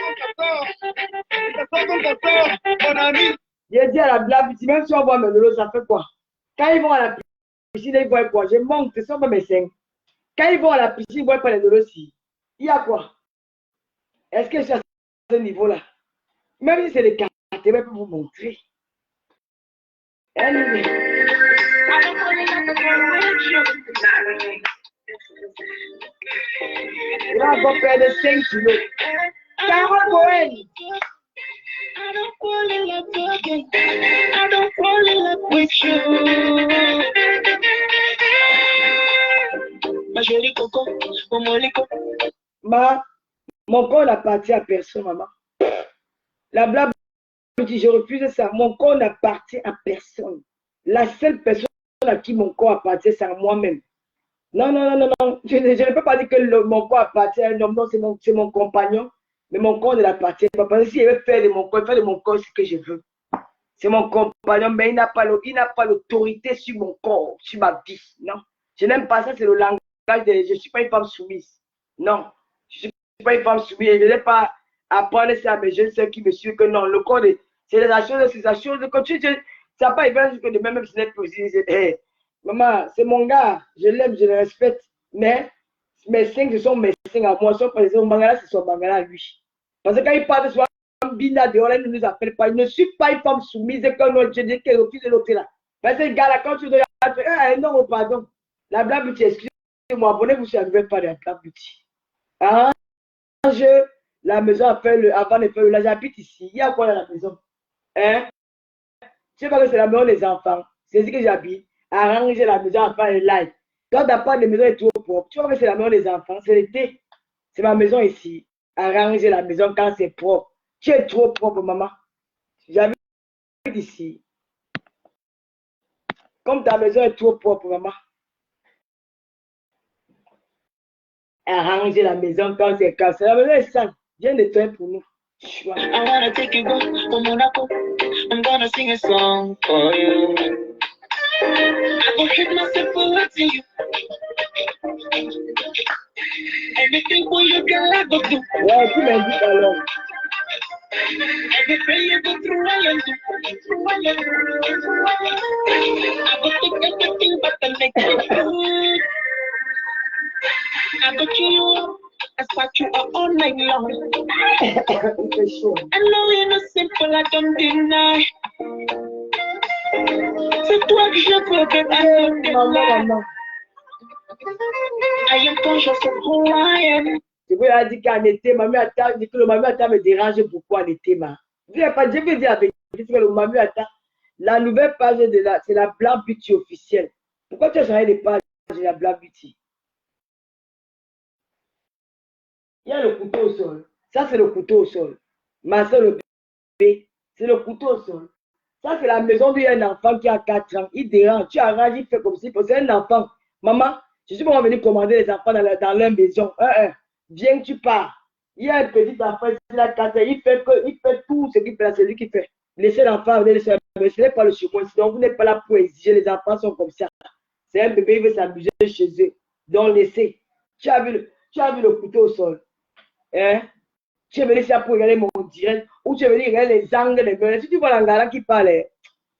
Ça comme ça sort. Mon ami. J'ai dit à la petite, même si on voit mes vélos, ça fait quoi? Quand ils vont à la piscine, ils voient quoi? Je manque, ce sont pas mes seins. Quand ils vont à la piscine, ils ne voient pas les vélos aussi. Il y a quoi? Est-ce que je suis à ce niveau-là? Même si c'est les cartes, je vais vous montrer. Anyway. Il a encore perdu 5 kilos. Carole Cohen. I don't fall in love again. I don't fall in love with you. Ma jolie coco, mon molico. Mon corps n'appartient à personne, maman. La blague dit, je refuse ça. Mon corps n'appartient à personne. La seule personne à qui mon corps appartient, c'est à moi-même. Non. Je ne peux pas dire que mon corps appartient à un homme. Non, c'est mon compagnon. Mais mon corps ne l'appartient pas. Parce que s'il veut faire de mon corps ce que je veux. C'est mon compagnon, mais il n'a pas l'autorité sur mon corps, sur ma vie. Non. Je n'aime pas ça, c'est le langage de je ne suis pas une femme soumise. Non. Je ne suis pas une femme soumise. Je ne vais pas apprendre ça à mes jeunes sœurs qui me suivent que non. Le corps, c'est la chose. Quand tu ça n'a pas évident que de même si n'est possible. Hey, maman, c'est mon gars. Je l'aime, je le respecte. Mais mes seins, ce sont mes seins à moi. Ce sont pas les Bangala, ce sont Bangala à lui. Parce que quand il parle de soi, Bina dehors, il ne nous appelle pas. Il ne suis pas une femme soumise comme notre je dis qu'elle refuse de l'autre là. Parce que le gars là, quand tu dois non, pardon. La Black Beauty, excusez-moi, abonnez-vous sur la nouvelle page de la Black Beauty. Arrange la maison avant de faire là, j'habite ici. Il y a quoi dans la maison? Hein? Je sais pas que c'est la maison des enfants. C'est ici que j'habite. Arranger la maison avant le live. Quand ta part de maison est trop propre, tu vois que c'est la maison des enfants. C'est l'été. C'est ma maison ici. Arranger la maison quand c'est propre. Tu es trop propre, maman. J'habite ici. Comme ta maison est trop propre, maman. Arranger la maison quand c'est cassé. La maison est sale. Viens nettoyer pour nous. I wanna take you back to Monaco. I'm gonna sing a song for you. I will hit myself for watching you. Everything for you, girl, I go do. Ouais, tu m'as dit alors. Everything you go through, I am do. I will take everything but the make it good. I go to you. I spot you up all night long. Il fait chaud. I know you're not simple, I don't deny. C'est toi que je veux, babe, I don't deny. Maman. I am conscious of who I am. Je vous ai dit qu'en été, mamie attend, dit que le mamie attend me dérange beaucoup en été, ma. Je veux dire avec que le mamie attend. La nouvelle page c'est la Black Beauty officielle. Pourquoi tu as changé de page de la Black Beauty? Il y a le couteau au sol. Ça, c'est le couteau au sol. Ma soeur, le bébé, c'est le couteau au sol. Ça, c'est la maison d'où il y a un enfant qui a 4 ans. Il dérange, tu arranges, il fait comme si c'est un enfant. Maman, je suis pas venu commander les enfants dans leur maison. Viens, tu pars. Il y a un petit enfant, il a 4 ans, il fait tout ce qu'il fait, c'est lui qui fait. Laissez l'enfant venir, ce n'est pas le chez moi. Sinon, vous n'êtes pas là pour exiger, les enfants sont comme ça. C'est un bébé, il veut s'amuser chez eux. Donc, laissez. Tu as vu le couteau au sol. Hein? Tu es venu ici pour regarder mon direct ou tu es venu regarder les angles des murs. Si tu vois l'angala qui parle,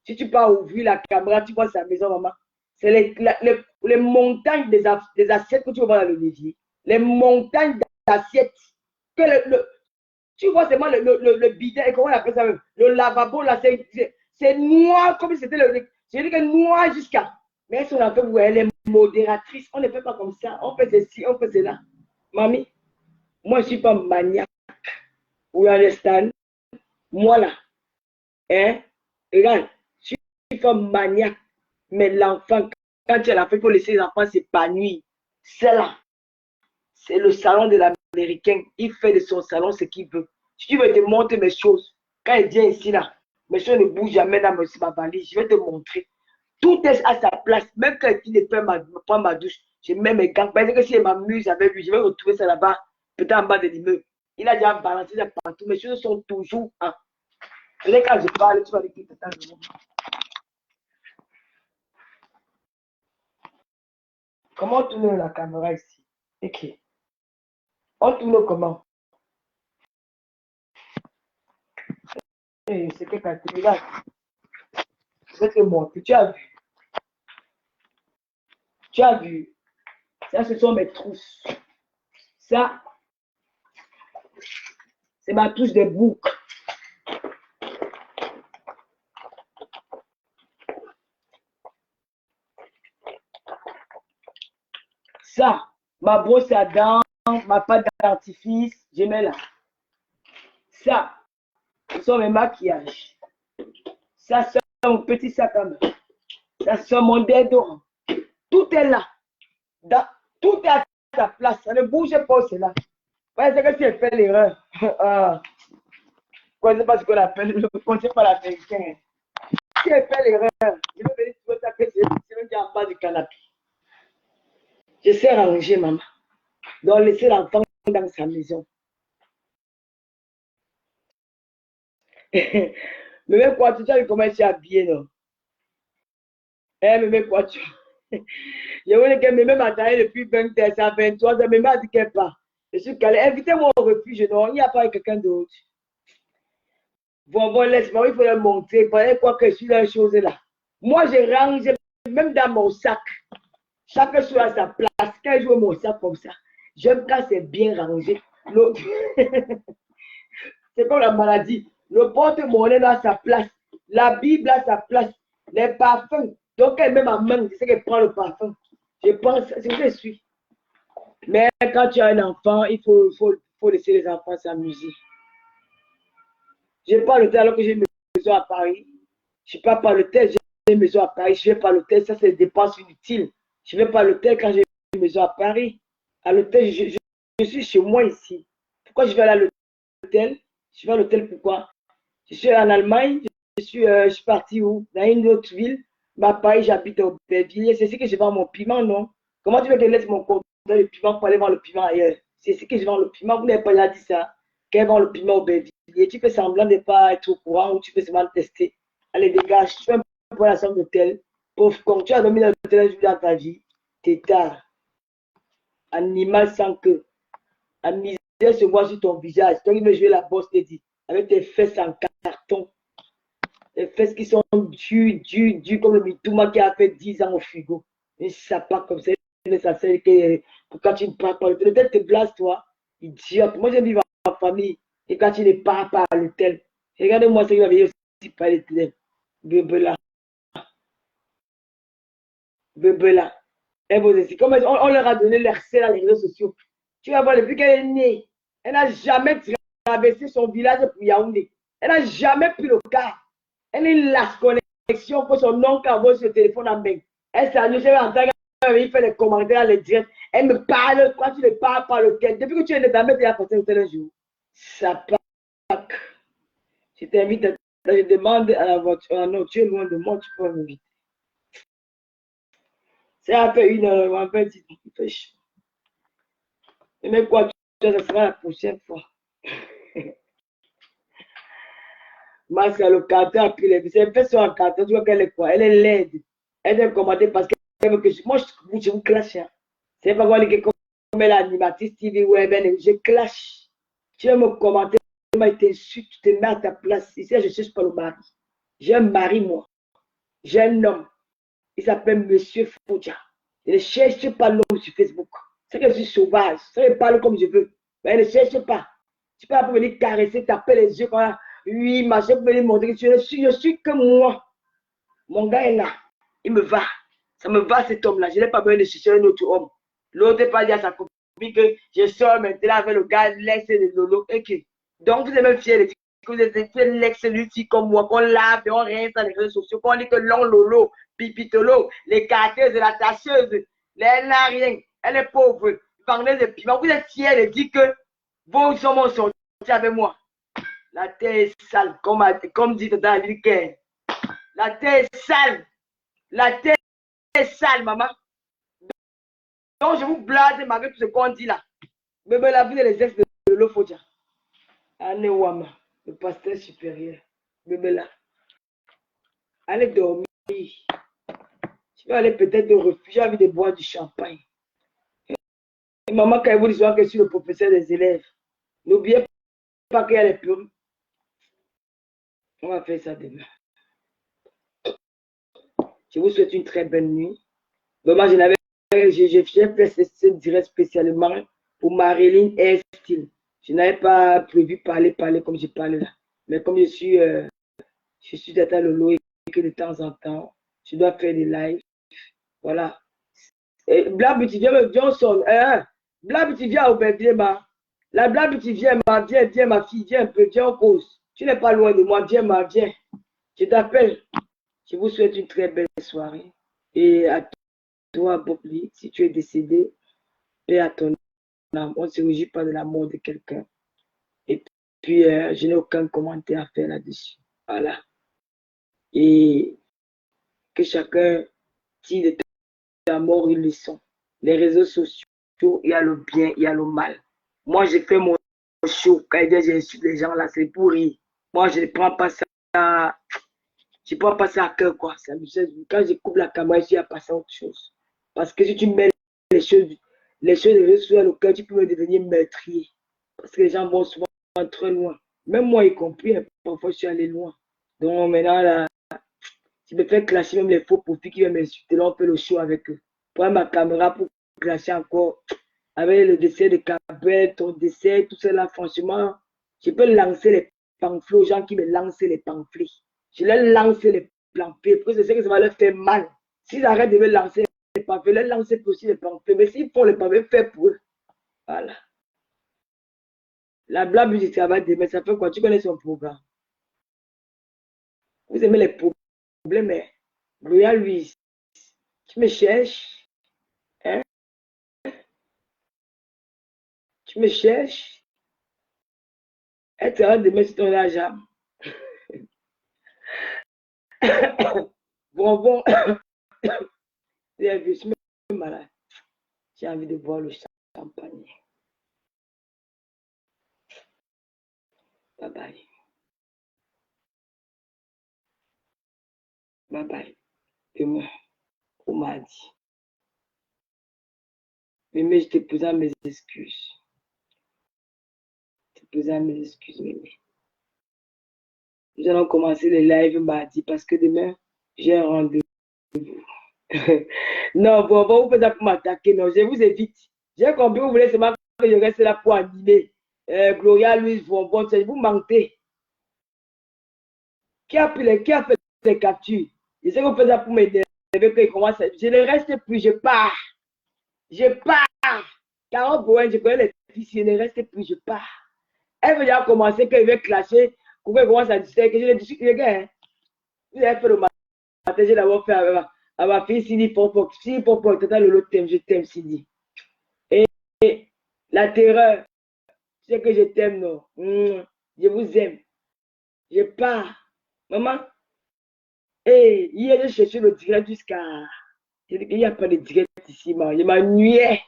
si tu pars ouvrir la caméra, tu vois sa maison, maman. C'est les montagnes des assiettes que tu vois dans le levier. Les montagnes d'assiettes. Tu vois seulement le bidet, comment on appelle ça même? Le lavabo, là, c'est noir comme si c'était je dis que noir jusqu'à. Mais si on a fait, elle est modératrice. On ne fait pas comme ça. On fait ceci, on fait cela. Mamie. Moi, je ne suis pas maniaque. You understand? Moi, là. Hein? Regarde, je suis pas maniaque. Mais l'enfant, quand tu as l'enfant, il faut laisser les enfants s'épanouir. C'est là. C'est le salon de l'Américain. Il fait de son salon ce qu'il veut. Si tu veux te montrer mes choses, quand il vient ici, là, mes choses ne bougent jamais dans ma valise. Je vais te montrer. Tout est à sa place. Même quand il ne peut prendre ma douche, je mets mes gants. Parce que si elle m'amuse avec lui, je vais retrouver ça là-bas. Peut-être en bas de l'immeuble. Il a déjà balancé ça partout. Mes choses sont toujours. Hein. Et quand je parle, tu vas dire que c'est comment tourner la caméra ici? Ok. On tourne comment? C'est que quand tu regardes, je vais te montrer. Tu as vu? Tu as vu? Ça, ce sont mes trousses. Ça, c'est ma touche de bouc. Ça, ma brosse à dents, ma pâte d'artifice, je mets là. Ça, ce sont mes maquillages. Ça, c'est mon petit sac à main. Ça, c'est mon déodorant. Tout est là. Tout est à sa place. Ça ne bouge pas, c'est là. Parce que si elle fait l'erreur, je ne sais pas ce qu'on appelle, je ne connais pas l'américain. Si elle fait l'erreur, je vais venir trouver ça que c'est même en bas du canapé. Je sais ranger, maman. Donc, laisser l'enfant dans sa maison. Mais même quoi, tu sais comment je suis habillée, non? Mais même quoi, tu. Je voulais qu'elle me m'attendait depuis 20 à 23 ans, mais m'a dit qu'elle part. Je suis calée. Invitez-moi au refuge, non? Il n'y a pas quelqu'un d'autre. Bon, laisse-moi, il faut leur montrer. Il fallait quoi que je suis dans les choses là. Moi, je range même dans mon sac. Chaque chose à sa place. Quand je joue mon sac comme ça, j'aime quand c'est bien rangé. C'est comme la maladie. Le porte-monnaie à sa place. La Bible à sa place. Les parfums. Donc, elle met ma main, je sais qu'elle prend le parfum. Je pense, c'est ce que je suis. Mais quand tu as un enfant, il faut laisser les enfants s'amuser. Je pas l'hôtel alors que j'ai une maison à Paris. Je ne pars pas l'hôtel, j'ai une maison à Paris. Je ne vais pas l'hôtel, ça c'est des dépenses inutiles. Je ne vais pas l'hôtel quand j'ai une maison à Paris. À l'hôtel, je suis chez moi ici. Pourquoi je vais aller à l'hôtel? Je vais à l'hôtel pourquoi? Je suis en Allemagne, je suis parti où? Dans une autre ville. À Paris, j'habite au Aubervilliers. C'est ici que je vends mon piment, non? Comment tu veux que je laisse mon compte de piment pour aller vendre le piment ailleurs? C'est ici que je vends le piment. Vous n'avez pas déjà dit ça? Qu'elle vend le piment au Aubervilliers. Tu fais semblant de ne pas être au courant ou tu peux seulement tester. Allez, dégage. Tu fais un peu pour la somme d'hôtel. Pauvre con, tu as dormi dans l'hôtel un jour dans ta vie. Tétard. Animal sans queue. La misère se voit sur ton visage. Toi qui veux jouer la bosse, t'es dit. Avec tes fesses en carton. Les fesses qui sont dures, comme le Mitouma qui a fait 10 ans au frigo. Et ça part comme ça. Ça sert que quand tu ne pars pas à l'hôtel, peut-être te blase, toi. Idiote. Moi, j'aime vivre en famille. Et quand tu ne pars pas à l'hôtel, regardez-moi ce qui va venir aussi par l'hôtel. Bébé là. Bébé là. Et vous aussi, comme on leur a donné l'accès dans les réseaux sociaux. Tu vas voir, depuis qu'elle est née, elle n'a jamais traversé son village pour Yaoundé. Elle n'a jamais pris le car. Elle est la connexion pour son oncle envoie sur le téléphone en main. Elle s'amuse, elle entend qu'elle fait les commentaires, les directs. Elle me parle quand tu ne parles pas l'hôtel. Depuis que tu es né, ta mère t'a apporté l'hôtel un jour. Ça part. Je t'invite à. Je demande à la voiture. Ah non, tu es loin de moi, tu peux m'inviter. C'est à faire 1 heure, on va dire, il fait chaud. Mais quoi, ça sera la prochaine fois. Moi, c'est le carton a pris les vis. Elle fait sur un carton, tu vois qu'elle est quoi? Elle est laide. Elle est commandée parce qu'elle veut que moi, je vous clash. Hein. C'est pas quoi comme l'animatrice TV web, je clash. Tu veux me commenter, tu m'as été insulté, tu te mets à ta place. Ici, je ne cherche pas le mari. J'ai un mari, moi. J'ai un homme. Il s'appelle Monsieur Foudia. Je ne cherche pas l'homme sur Facebook. C'est que je suis sauvage. Ça me parle comme je veux. Mais ne cherche pas. Tu peux pas venir caresser, taper les yeux quand là. Oui, ma chef peut venir montrer que je suis que moi. Mon gars est là. Il me va. Ça me va cet homme-là. Je n'ai pas besoin de chercher un autre homme. L'autre n'est pas dit à sa copine que je sors maintenant avec le gars, l'ex de Lolo. Ok. Donc vous êtes même fiers de dire que vous êtes l'ex de lui comme moi, qu'on lave et on reste dans les réseaux sociaux, qu'on dit que l'on Lolo, Pipitolo, les carteuses, la tâcheuse, elle n'a rien. Elle est pauvre. Vendeuse de piment. Vous êtes fiers de dire que vos hommes sont sortis avec moi. La terre est sale, comme dit dans la ville. La terre est sale. La terre est sale, maman. Donc, je vous blase malgré tout ce qu'on dit là. Bébé, la vie des ex de l'Ofodia. Anne Wama, le pasteur supérieur. Bébé là. Allez dormir. Je vais aller peut-être au refuge. J'ai envie de boire du champagne. Et maman, quand vous dit que je suis le professeur des élèves, n'oubliez pas qu'il y a les plumes. On va faire ça demain. Je vous souhaite une très bonne nuit. Vraiment, j'ai fait ce direct spécialement pour Marilyn Estil. Je n'avais pas prévu parler comme je parle là. Mais comme je suis Tata Lolo et que de temps en temps, je dois faire des lives. Voilà. Blab, tu viens, on sonne. Blab, tu viens au Aubervilliers, ma. La Blab, tu viens, ma. Viens, ma fille, viens un peu, viens, on pause. Tu n'es pas loin de moi, viens, ma, viens. Je t'appelle. Je vous souhaite une très belle soirée. Et à toi, Bobli, si tu es décédé, paix à ton âme. On ne se réjouit pas de la mort de quelqu'un. Et puis, je n'ai aucun commentaire à faire là-dessus. Voilà. Et que chacun tire de ta mort une leçon. Les réseaux sociaux, il y a le bien, il y a le mal. Moi, j'ai fait mon show. Quand j'insulte les gens là, c'est pour rire. Moi, je ne prends pas ça. Je ne prends pas ça à cœur, quoi. Quand je coupe la caméra, je suis à passer à autre chose. Parce que si tu mets les choses des réseaux sociaux au cœur, tu peux devenir meurtrier. Parce que les gens vont souvent très loin. Même moi y compris, parfois je suis allé loin. Donc maintenant, là, tu me fais clasher même les faux profils qui viennent m'insulter. Là, on fait le show avec eux. Prends ma caméra pour clasher encore. Avec le décès de Cabret, ton décès, tout ça là, franchement, je peux lancer les pamphlets aux gens qui me lancent les pamphlets. Je leur lance les pamphlets parce que je sais que ça va leur faire mal. S'ils arrêtent de me lancer les pavés, les lancer aussi les pavés. Mais s'ils font les pavés, fait pour eux. Voilà. La blague du travail demain, ça fait quoi? Tu connais son programme. Vous aimez les problèmes, mais Gloria Louise, tu me cherches? Hein? Tu me cherches? Elle te rend demain sur ton argent. Bon. Je suis malade. J'ai envie de boire le champagne. Bye bye. Bye bye. Demain, on m'a dit. Mémé, je te posais mes excuses. Je te posais mes excuses, Mémé. Nous allons commencer le live mardi parce que demain, j'ai un rendez-vous. Non, bon, vous faites ça pour m'attaquer. Non, je vous évite. J'ai compris, vous voulez seulement que je reste là pour animer. Gloria, Louise, vous mentez. Qui a fait les captures? Je sais que vous faites ça pour m'aider. Je ne reste plus, je pars. Je pars. Carole Bowen, je connais les filles, je ne reste plus, je pars. Elle veut déjà commencer, qu'elle veut clasher, qu'on commence à discuter, que je discute, les gars. Vous avez fait le matin, j'ai d'abord fait à ma fille Cindy Popo. Cindy Popo, tata Lolo t'aime, je t'aime, Cindy. Et la terreur, tu sais que je t'aime, non? Je vous aime. Je pars. Maman, hier, j'ai cherché le direct jusqu'à. Il n'y a pas de direct ici, maman. Je m'ennuyais.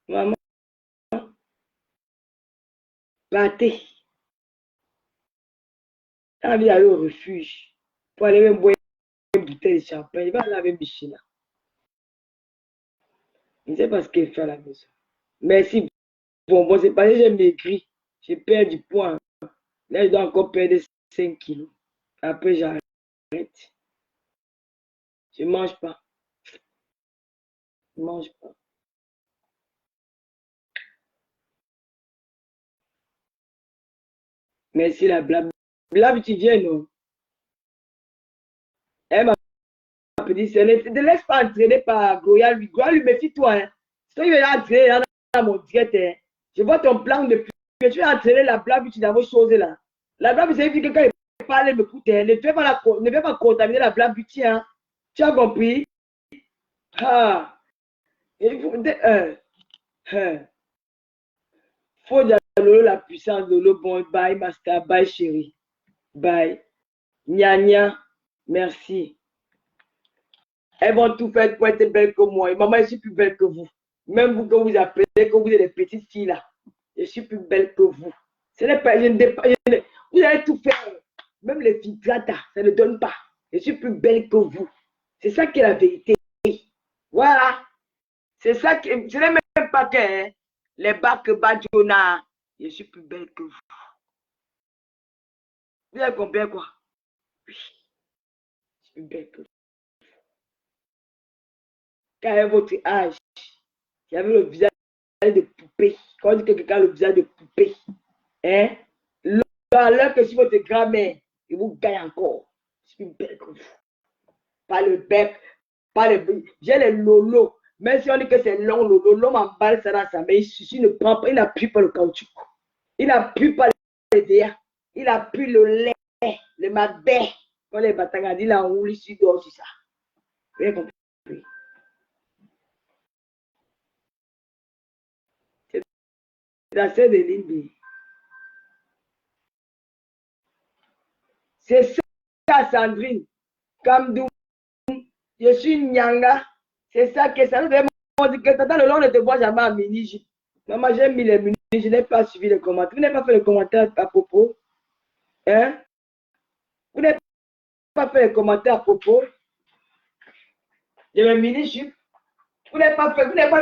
Maman, partez. J'ai envie d'aller au refuge pour aller même boire une bouteille de champagne. Il va aller avec Michel. Je ne sais pas ce qu'elle fait à la maison. Merci. Bon, c'est parce que j'ai maigri. J'ai perdu du poids. Là, je dois encore perdre 5 kilos. Après, j'arrête. Je ne mange pas. Je ne mange pas. Merci la blague. Blague, tu viens, non? Elle m'a dit, ne laisse pas entraîner par Gloria. Gloria, lui, méfie-toi. Hein. Si tu veux entraîner dans mon direct, hein. Je vois ton plan depuis que tu as entraîné la blague, tu as vos choses là. La blague, c'est que quand il parle, il me coûte. Hein. Ne fais pas contaminer la blague, tiens. Tu as compris? Ah. Il faut Lolo, la puissance de Lolo. Bon, bye, master. Bye, chérie. Bye. Nya. Merci. Elles vont tout faire pour être belles que moi. Et maman, je suis plus belle que vous. Même vous que vous appelez, que vous êtes des petites filles là. Je suis plus belle que vous. Ce n'est pas, vous allez tout faire. Même les filles grata, ça ne donne pas. Je suis plus belle que vous. C'est ça qui est la vérité. Voilà. C'est ça qui. Ce n'est même pas que hein, les bacs Badjona. Je suis plus belle que vous. Vous avez compris quoi? Oui. Je suis plus belle que vous. Quand à votre âge, j'avais le visage de poupée. Quand on dit que quelqu'un a le visage de poupée, hein? Alors que si votre grand-mère, il vous gagne encore. Je suis plus belle que vous. Pas le bec, pas le. J'ai les lolos. Même si on dit que c'est long, le lolo m'emballe ça dans sa main. Il ne prend pas, il n'appuie pas le caoutchouc. Il n'appuie pas les dés. Il appuie le lait, le mabé. Quand les batagas disent là, on roule ici, dehors, sur ça. Vous avez compris? C'est la sœur de Lindy. C'est ça, Sandrine. Kamdou. Je suis Nyanga. C'est ça que ça nous dit que tata le long ne te voit jamais en mini. Maman, j'ai mis les mini, je n'ai pas suivi les commentaires. Vous n'avez pas fait les commentaires à propos? Hein? Vous n'avez pas fait les commentaires à propos? De mes mini-jupes. Vous n'avez pas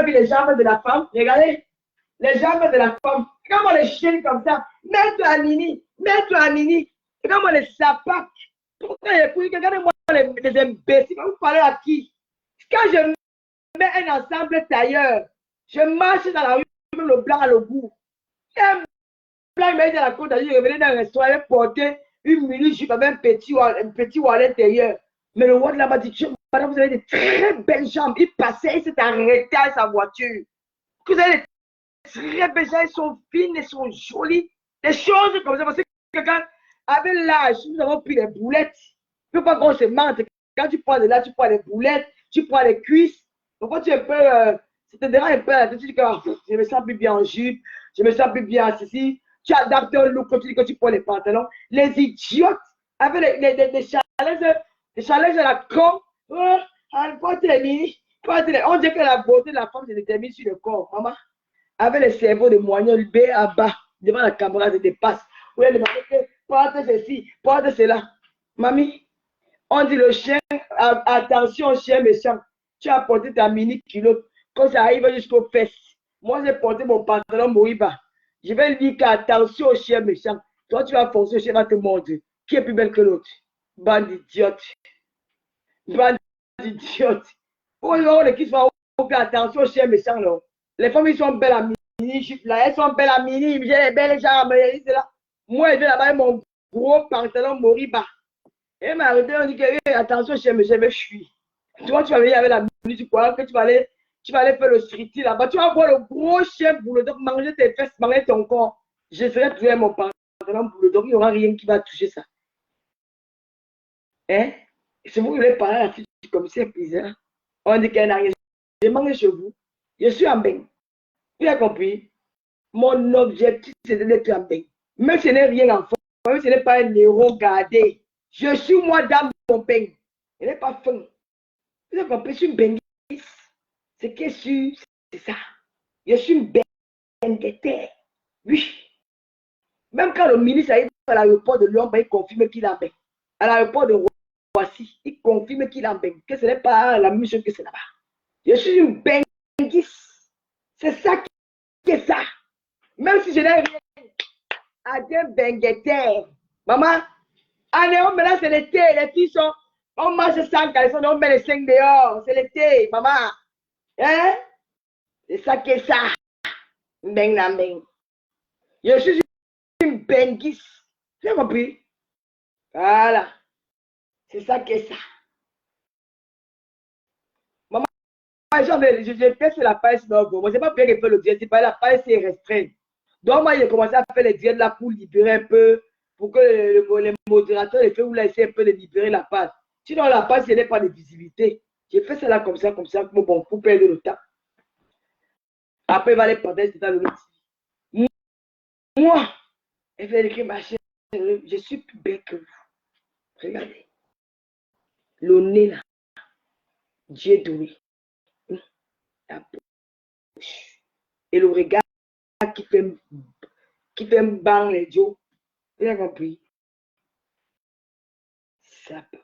vu les jambes de la femme? Regardez. Les jambes de la femme. Comment on les chaîne comme ça? Mets-toi à mini. Mets-toi à mini. Comment on les sapac? Pourquoi regardez-moi les imbéciles. Vous parlez à qui? Quand je mets un ensemble tailleur, je marche dans la rue, même le blanc à le goût. Un blanc, il m'a dit à la côte d'Azur, je revenais dans un restaurant, il portait une mini-jupe avec un petit haut à l'intérieur. Mais le roi de la m'a dit, madame, vous avez de très belles jambes. Il passait, il s'est arrêté à sa voiture. Vous avez de très belles jambes, elles sont fines, elles sont jolies. Des choses comme ça, parce que quelqu'un, avec l'âge, nous avons pris des boulettes. Il ne faut pas qu'on se mente. Quand tu prends de là, tu prends les boulettes, tu prends les cuisses. Donc, quand tu es un peu, ça te dérange un peu la tête, tu dis que je me sens plus bien en jupe, je me sens plus bien ceci. Tu adaptes un look quand tu dis que tu prends les pantalons. Les idiotes, avec les challenges à la con, oh, on dit que la beauté de la femme se détermine sur le corps, maman. Avec le cerveau de moignon, le B à bas, devant la caméra, se dépasse. Oui, elle demande que porte ceci, porte cela. Mamie, on dit le chien, attention, chien méchant. Tu as porté ta mini culotte, quand ça arrive jusqu'aux fesses. Moi, j'ai porté mon pantalon Moriba. Je vais lui dire qu'attention au chien méchant. Toi, tu vas forcer, le chien va te mordre. Qui est plus belle que l'autre? Bande d'idiotes. Bande d'idiotes. Oh, les qui sont attention au chien méchant, là. Les femmes, ils sont belles à mini, là. Elles sont belles à mini, j'ai les belles jambes. Moi, je vais là-bas, mon gros pantalon Moriba. Et m'a arrêté, on dit que attention, chien méchant, je fuis. Toi, tu vas venir avec la mini, tu crois que tu vas aller faire le street là-bas. Tu vas voir le gros chien bulldog manger tes fesses, manger ton corps. Je serai trouvé mon pantalon bulldog, il n'y aura rien qui va toucher ça. Hein? C'est vous qui voulez parler à la fille du commissaire Pisa. On dit qu'elle n'a rien. Je mange chez vous. Je suis en bain. Tu as compris? Mon objectif, c'est d'être en bain. Même si ce n'est rien en fond, même si ce n'est pas un héros gardé. Je suis moi dans mon bain. Il n'est pas fin. Tu as compris? Je suis une bainguiste. Ce qui est sûr, c'est ça. Je suis une bainguette. Oui. Même quand le ministre arrive à l'aéroport de Lyon, il confirme qu'il a bain. À l'aéroport de Roissy, il confirme qu'il a bain. Que ce n'est pas la même chose que c'est là-bas. Je suis une bainguiste. C'est ça qui est ça. Même si je n'ai rien à dire bainguette. Maman, allez, on met là, c'est l'été. Les filles sont, on mange sans caleçon, on met les 5 dehors. C'est l'été, maman. Hein? C'est ça qui est ça. Beng na beng. Je suis une bainguiste. Tu as compris? Voilà. C'est ça qui est ça. Maman, je fais sur la page Nogo. Moi, je n'ai pas bien fait le diète. C'est pas la page, c'est restreint. Donc, moi, j'ai commencé à faire les diètes là pour libérer un peu, pour que les modérateurs, les faits, vous laissez un peu de libérer la page. Sinon, la page, ce n'est pas de visibilité. J'ai fait ça là comme ça, bon, pour perdre le temps. Après, il va aller partager dans le petit. Moi, elle fait écrire ma chaîne, je suis plus belle que vous. Regardez. Le nez là. Dieu doué. La bouche. Et le regard qui fait un bang les yeux. Vous avez compris? Ça parle.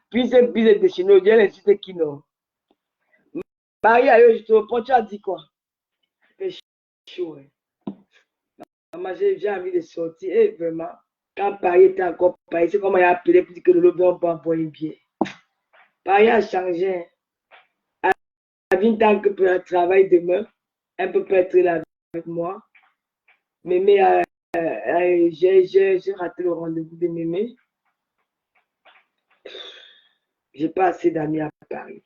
Puis c'est de chez nous, Dieu l'insulte qui non. Marie, je te reprends, tu as dit quoi? C'est chaud. Maman, j'ai envie de sortir. Et vraiment, quand Paris était encore Paris, c'est comme il a appelé pour dire que le lobby, on peut envoyer bien. Paris a changé. Elle vient tant que pour un travail demain. Elle peut pas être là avec moi. Mémé, j'ai raté le rendez-vous de Mémé. J'ai pas assez d'amis à Paris.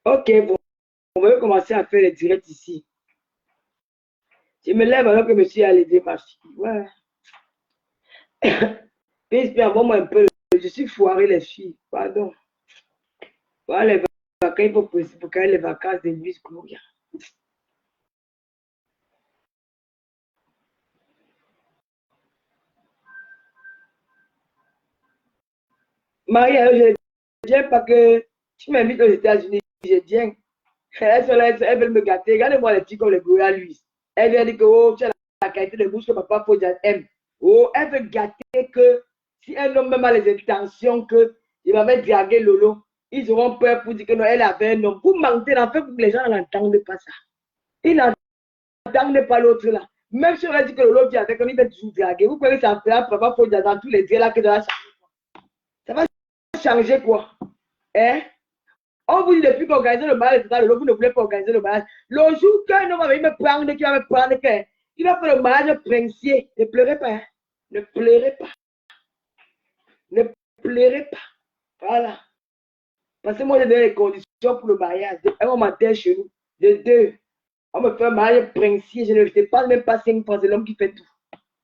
Ok, bon, on va commencer à faire les directs ici. Je me lève alors que je suis allé aider ma fille. Ouais. Puis, envoie-moi un peu. Je suis foiré, les filles. Pardon. Voilà les vacances, il faut poser pour qu'il y ait les vacances de nuit. Marie, je viens parce que tu m'invites aux États-Unis. Je viens. Elle veut me gâter. Regardez-moi les filles comme les gorilles lui. Elle vient dire que oh, tu as la qualité de bouche que papa Fodja aime. Oh, elle veut gâter que si un homme même a les intentions que il m'avait dragué Lolo, ils auront peur pour dire que non, elle avait un homme. Vous mentez, en fait, pour que les gens n'entendent pas ça. Ils n'entendent pas l'autre là. Même si on a dit que Lolo vient avec lui, il va toujours draguer. Vous pouvez ça faire papa Fodja dans tous les dieux là que ça va changer. Ça va changer quoi? Hein? On vous dit depuis qu'organiser le mariage, vous ne voulez pas organiser le mariage. Le jour qu'un homme va me prendre, qui va me prendre, Il a fait le mariage princier. Ne pleurez pas. Hein. Ne pleurez pas. Ne pleurez pas. Voilà. Parce que moi, j'ai donné les conditions pour le mariage. On m'attend chez nous. De deux. On me fait un mariage princier. Je ne dépasse même pas 5 francs. C'est l'homme qui fait tout.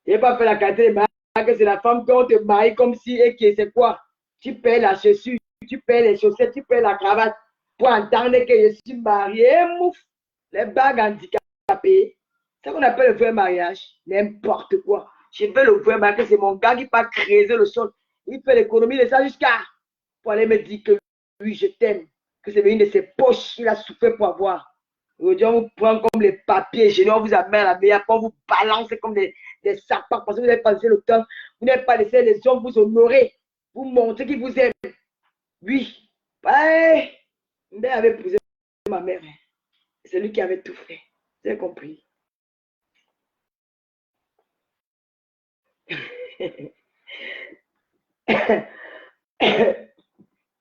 Je n'ai pas fait la qualité de mariage. C'est la femme qu'on te marie comme si, et qui c'est quoi? Tu payes la chaussure, tu payes les chaussettes, tu payes la cravate pour entendre que je suis marié. Mouf, les bagues handicapées. C'est ce qu'on appelle le vrai mariage. N'importe quoi. Je veux le vrai mariage. C'est mon gars qui va creuser le sol. Il fait l'économie de ça jusqu'à pour aller me dire que oui, je t'aime. Que c'est une de ses poches qu'il a souffert pour avoir. Aujourd'hui, on vous prend comme les papiers généraux, on vous amène à la meilleure, on vous balance comme des sapins parce que vous n'avez pas laissé le temps, vous n'avez pas laissé les hommes vous honorer, vous montrer qu'ils vous aiment. Oui, ouais, il avait épousé ma mère. C'est lui qui avait tout fait. Vous avez compris?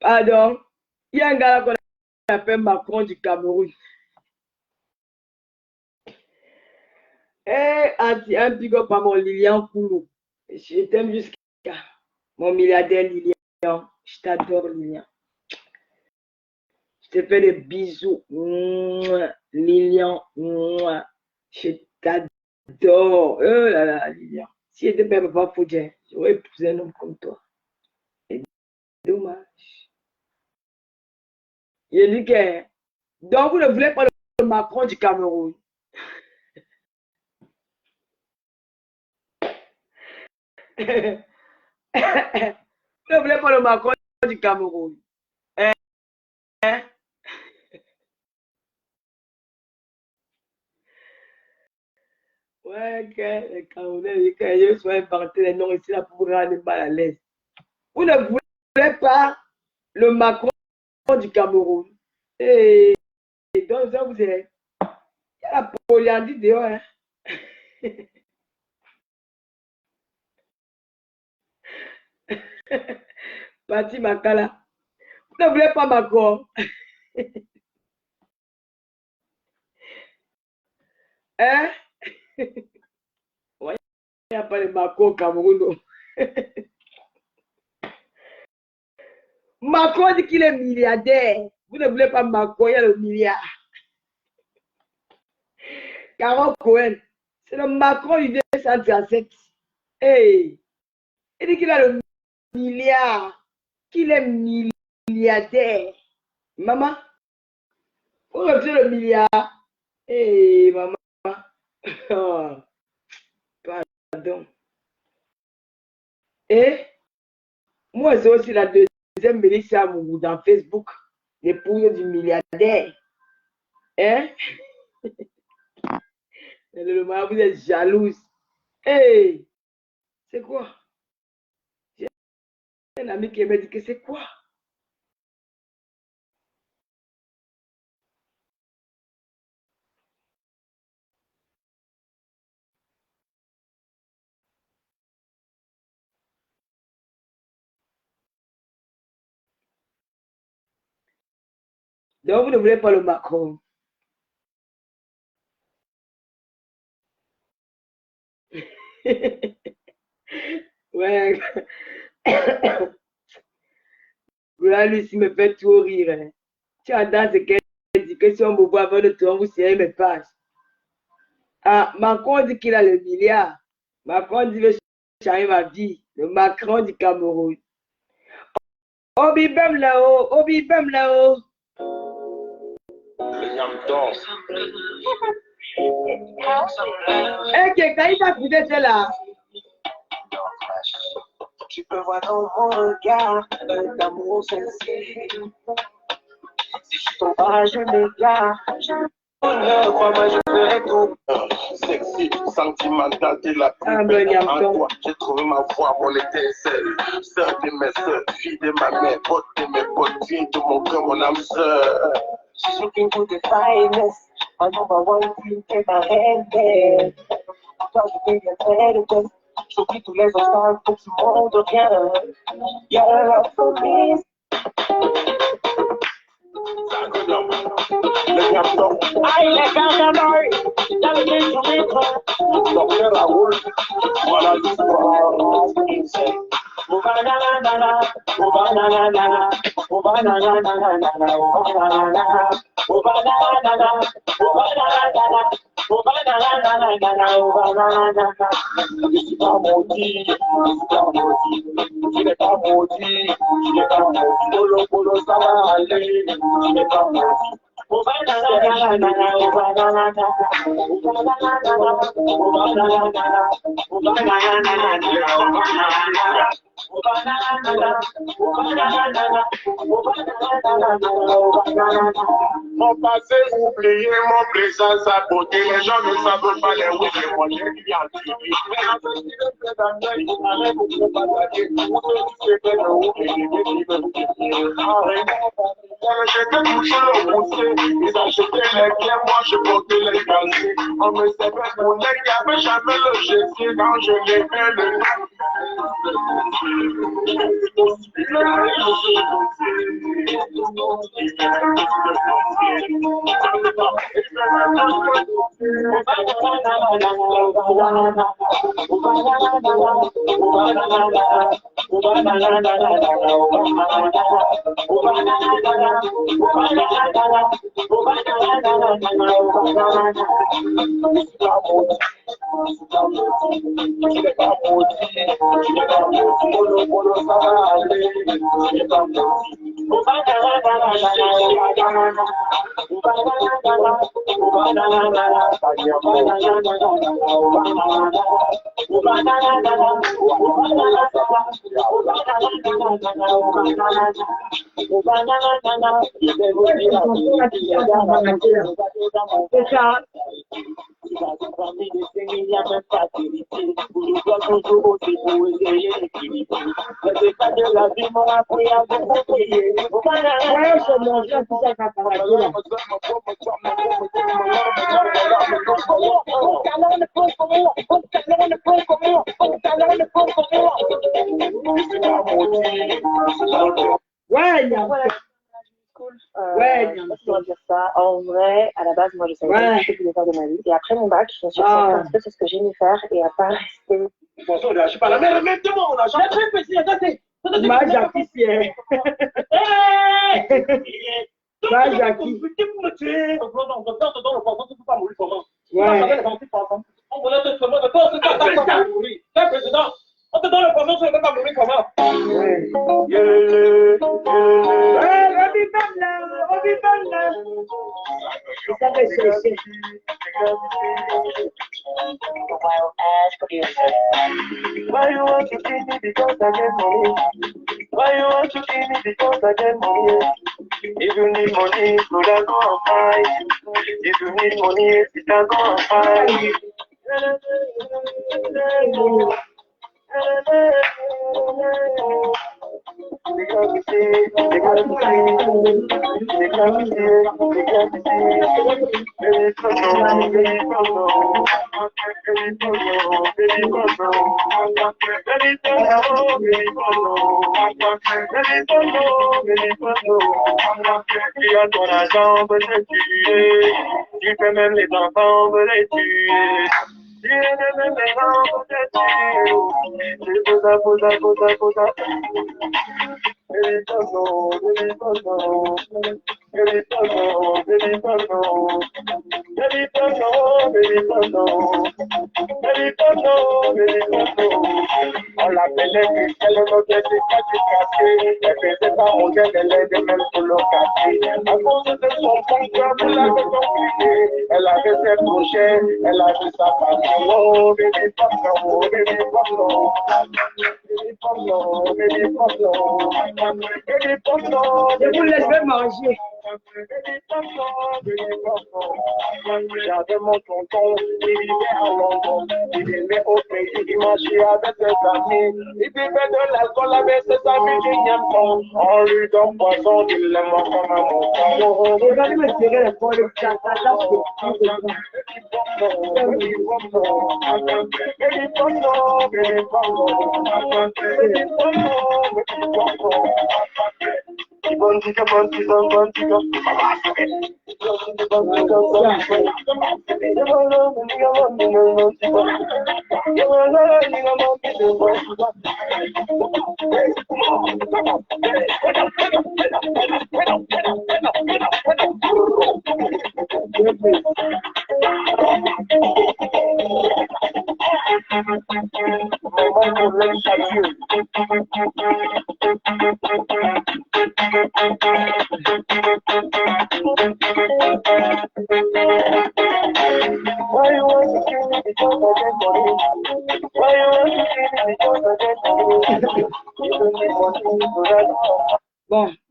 Pardon, il y a un gars qu'on appelle Macron du Cameroun. Un big up à mon Lilian Koulou. Je t'aime jusqu'à mon milliardaire Lilian. Je t'adore, Lilian. Je te fais des bisous. Lilian. Je t'adore. Oh là là, Lilian. Si j'étais même pas fou, j'aurais épousé un homme comme toi. C'est dommage. Il dit que. Donc, vous ne voulez pas le Macron du Cameroun. Vous ne voulez pas le Macron du Cameroun. Hein? Ouais, que les Camerounais, que je sois inventé les noms ici là pour vous rendre mal à l'aise. Vous ne voulez pas le Macron du Cameroun. Et donc, ça vous est. Il y a la polyandrie dehors. Hein? Pati Makala. Vous ne voulez pas Macron. Hein? Ouais, il n'y a pas de Macron au Cameroun. Macron dit qu'il est milliardaire. Vous ne voulez pas Macron, il y a le milliard. Carole Cohen, c'est le Macron du 237. Hey, il dit qu'il a le milliard, qu'il est milliardaire. Maman, vous refusez le milliard. Hey, maman. Oh, pardon. Et moi, c'est aussi la deuxième Mélissa Mougou dans Facebook, l'épouse du milliardaire. Hein? Le mari, vous êtes jalouse. Hey, c'est quoi? J'ai un ami qui m'a dit que c'est quoi? Donc, vous ne voulez pas le Macron. Ouais. Là, lui, il me fait trop rire. Hein. Tu entends ce qu'elle dit, que si on me voit avant le tour, vous serrez mes pages. Ah, Macron dit qu'il a le milliard. Macron dit que j'arrive à vie. Le Macron du Cameroun. Obibem là-haut, Obibem là-haut. Eh, quelqu'un, il t'a coupé celle-là. Tu peux voir dans mon regard d'amour sincère. Si je tombe pas, je m'égare. Crois-moi, je ferai tout. Sexy, sentimental, t'es la plus belle. En toi, j'ai trouvé ma voix, mon étincelle. Sœur de mes sœurs, fille de ma mère, pote de mes potes, fille de mon cœur, mon âme sœur. She's looking for the finest. My number one thing in my hand there. Toi, je vais bien faire. J'oublie tous les obstacles pour que tu montes bien. Your love for me. Ay, le canta Mari, ya le dije su hijo. Doctor Raúl, para dice. Ubanana, ubanana, ubanana, je suis pas maudit, je n'ai pas maudit, polo, ça va aller, je n'ai pas maudit. Mon passé oublié, mon présent saboté, les gens ne savent pas les oui, les moyens qui viennent de j'étais touché au poussé, ils achetaient les biens, moi je portais les gazés. On me servait mon nez qui avait jamais le gessier quand je l'ai fait le En vrai, à la base, moi, je savais pas ce que je voulais faire de ma vie. Et après mon bac, je me suis concentrée sur ce que j'aimais faire et à pas rester. Bonjour, je suis pas la mère, mais demande, on a jamais fait petit, attendez. Moi, Jackie, c'est. Moi, Jackie. On voulait te demander de quoi c'est pas mourir. Le président, on te donne le poisson, tu ne peux pas mourir comment? Why you want to kill me because I get money? Why you want to kill me because I get money? If you need money, so that go and fight. If you need money, sit down, go and fight. Tu as ton argent, on peut te tuer. Tu fais même les enfants, on peut les tuer. Tu es même les gens, on peut te tuer. C'est posa. On l'appelait Michel, on était caché. Elle faisait pas mon gars, elle aidait même pour le cacher. À cause de son bon cœur, elle l'avait compliqué. Elle avait ses projets, elle avait sa passion. Oh, baby, pardon, baby, pardon. Je vous laisse manger. J'avais mon tonton, il vivait à London. Il aimait au pays, il mangeait avec ses amis. Il buvait de l'alcool avec ses amis qui n'aiment pas. On lui donne poisson, il l'aime comme un mouton. Regardez me tirer les poils de ça,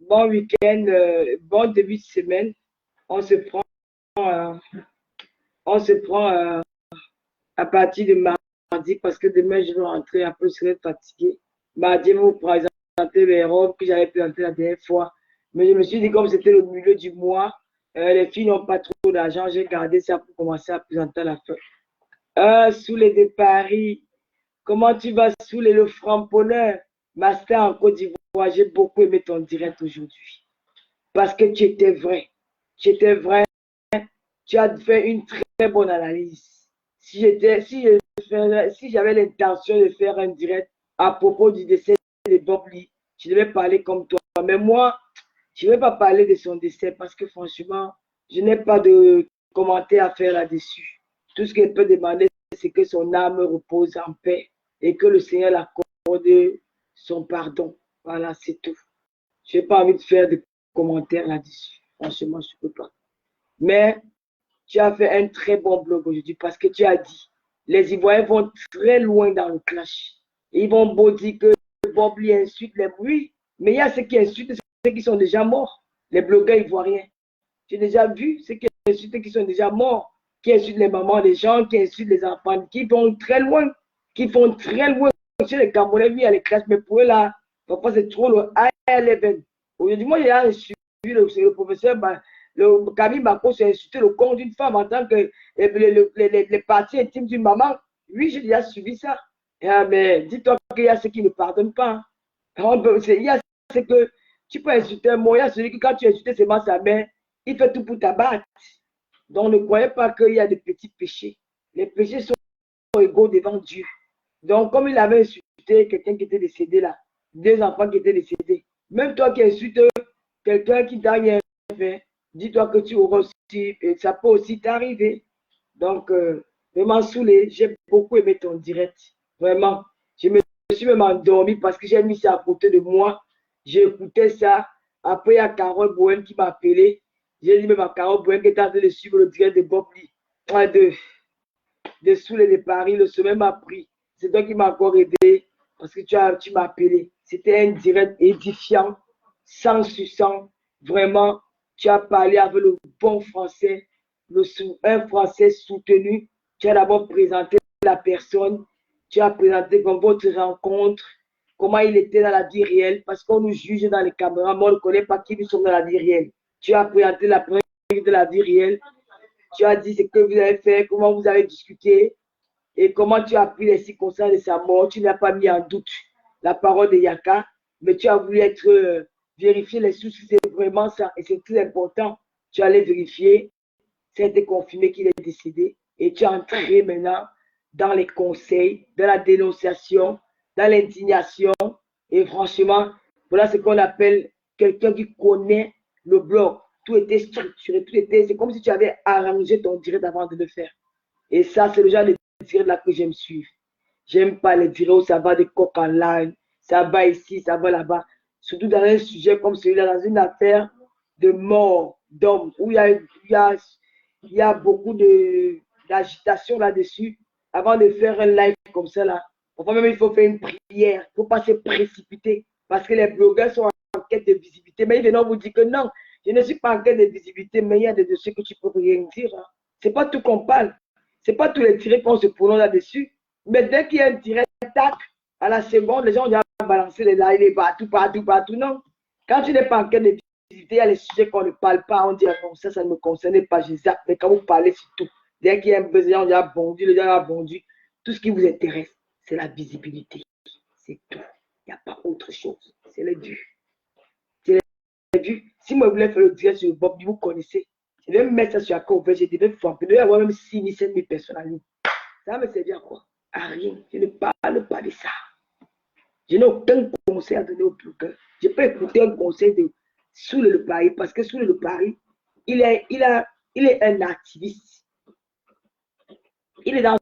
Bon week-end, bon début de semaine. On se prend à partir de mardi parce que demain je vais rentrer un peu, je serai fatigué. Mardi, je vais vous présenter les robes que j'avais présentées la dernière fois. Mais je me suis dit, comme c'était le milieu du mois, les filles n'ont pas trop d'argent, j'ai gardé ça pour commencer à présenter à la fin. Soulé de Paris, comment tu vas Soulé le framponneur? Master en Côte d'Ivoire, j'ai beaucoup aimé ton direct aujourd'hui. Parce que tu étais vrai. Tu étais vrai. Tu as fait une très bonne analyse. Si j'avais l'intention de faire un direct à propos du décès de Bob Lee, je devais parler comme toi. Mais moi, je ne vais pas parler de son décès parce que franchement, je n'ai pas de commentaire à faire là-dessus. Tout ce qu'elle peut demander, c'est que son âme repose en paix et que le Seigneur l'accorde son pardon. Voilà, c'est tout. Je n'ai pas envie de faire de commentaires là-dessus. Franchement, je ne peux pas. Mais tu as fait un très bon blog aujourd'hui parce que tu as dit les Ivoiriens vont très loin dans le clash. Ils vont beau dire que Bob Lee insulte les bruits, mais il y a ceux qui insultent ceux qui sont déjà morts. Les blogueurs ivoiriens. J'ai déjà vu ceux qui insultent qui sont déjà morts, qui insultent les mamans des gens, qui insultent les enfants, qui vont très loin, qui font très loin. Chez les Camerounais, oui, il y a les classes, mais pour eux là, parfois c'est trop le high level. Aujourd'hui, moi, j'ai suivi le professeur. Le Camille Macron s'est insulté le corps d'une femme en tant que les parties intimes d'une maman. Oui, j'ai déjà suivi ça. Mais dis-toi qu'il y a ceux qui ne pardonnent pas. Il y a ceux que tu peux insulter un mot. Il y a celui qui, quand tu insultes seulement sa mère, il fait tout pour t'abattre. Donc ne croyez pas qu'il y a des petits péchés. Les péchés sont égaux devant Dieu. Donc, comme il avait insulté quelqu'un qui était décédé là, 2 enfants qui étaient décédés, même toi qui insultes quelqu'un qui t'a rien fait, dis-toi que tu auras aussi, et ça peut aussi t'arriver. Donc, vraiment saoulé, j'ai beaucoup aimé ton direct. Vraiment, je me suis même endormi parce que j'ai mis ça à côté de moi. J'ai écouté ça. Après, il y a Carole Bowen qui m'a appelé. J'ai dit même à Carole Bowen qui était en train de suivre le direct de Bob Lee, de Soulé de Paris. Le sommet m'a pris. C'est toi qui m'as encore aidé parce que tu m'as appelé. C'était un direct édifiant, sans suçant. Vraiment, tu as parlé avec le bon français, un français soutenu. Tu as d'abord présenté la personne. Tu as présenté comme votre rencontre, comment il était dans la vie réelle, parce qu'on nous juge dans les caméras, mais on ne connaît pas qui nous sommes dans la vie réelle. Tu as présenté la première de la vie réelle. Tu as dit ce que vous avez fait, comment vous avez discuté et comment tu as pris les circonstances de sa mort. Tu n'as pas mis en doute la parole de Yaka, mais tu as voulu être vérifier les sources, si c'est vraiment ça. Et c'est très important. Tu allais vérifier, ça a été confirmé qu'il est décédé. Et tu es entré maintenant dans les conseils, dans la dénonciation, dans l'indignation. Et franchement, voilà ce qu'on appelle quelqu'un qui connaît le blog. Tout était structuré, c'est comme si tu avais arrangé ton direct avant de le faire. Et ça, c'est le genre de direct là que j'aime suivre. J'aime pas les directs où ça va de coq en l'âne, ça va ici, ça va là-bas. Surtout dans un sujet comme celui-là, dans une affaire de mort d'hommes, où il y a beaucoup d'agitation là-dessus. Avant de faire un live comme ça, là, parfois même il faut faire une prière. Il ne faut pas se précipiter parce que les blogueurs sont en quête de visibilité. Mais ils viennent vous dire que non, je ne suis pas en quête de visibilité, mais il y a des dossiers que tu peux rien dire. Hein. Ce n'est pas tout qu'on parle. Ce n'est pas tous les tirés qu'on se prononce là-dessus. Mais dès qu'il y a un direct, tac, à la seconde, les gens ont déjà balancé les lives partout. Non. Quand tu n'es pas en quête de visibilité, il y a les sujets qu'on ne parle pas. On dit, non, ça ne me concerne pas, je zappe. Mais quand vous parlez, c'est tout. Dès qu'il y a un besoin, les gens ont déjà bondu, les gens ont bondu. Tout ce qui vous intéresse, c'est la visibilité. C'est tout. Il n'y a pas autre chose. C'est le but. vu. Si moi, je voulais faire le direct sur le Bob, vous connaissez. Je vais me mettre ça sur la cover, je devais frapper. Je devais avoir même 6 000, 7 000 personnes en ligne. Ça va me servir à quoi? À rien. Je ne parle pas de ça. Je n'ai aucun conseil à donner au blogueur. Je peux écouter un conseil de Soule Le Paris parce que Soule Le Paris, il est un activiste. Il est dans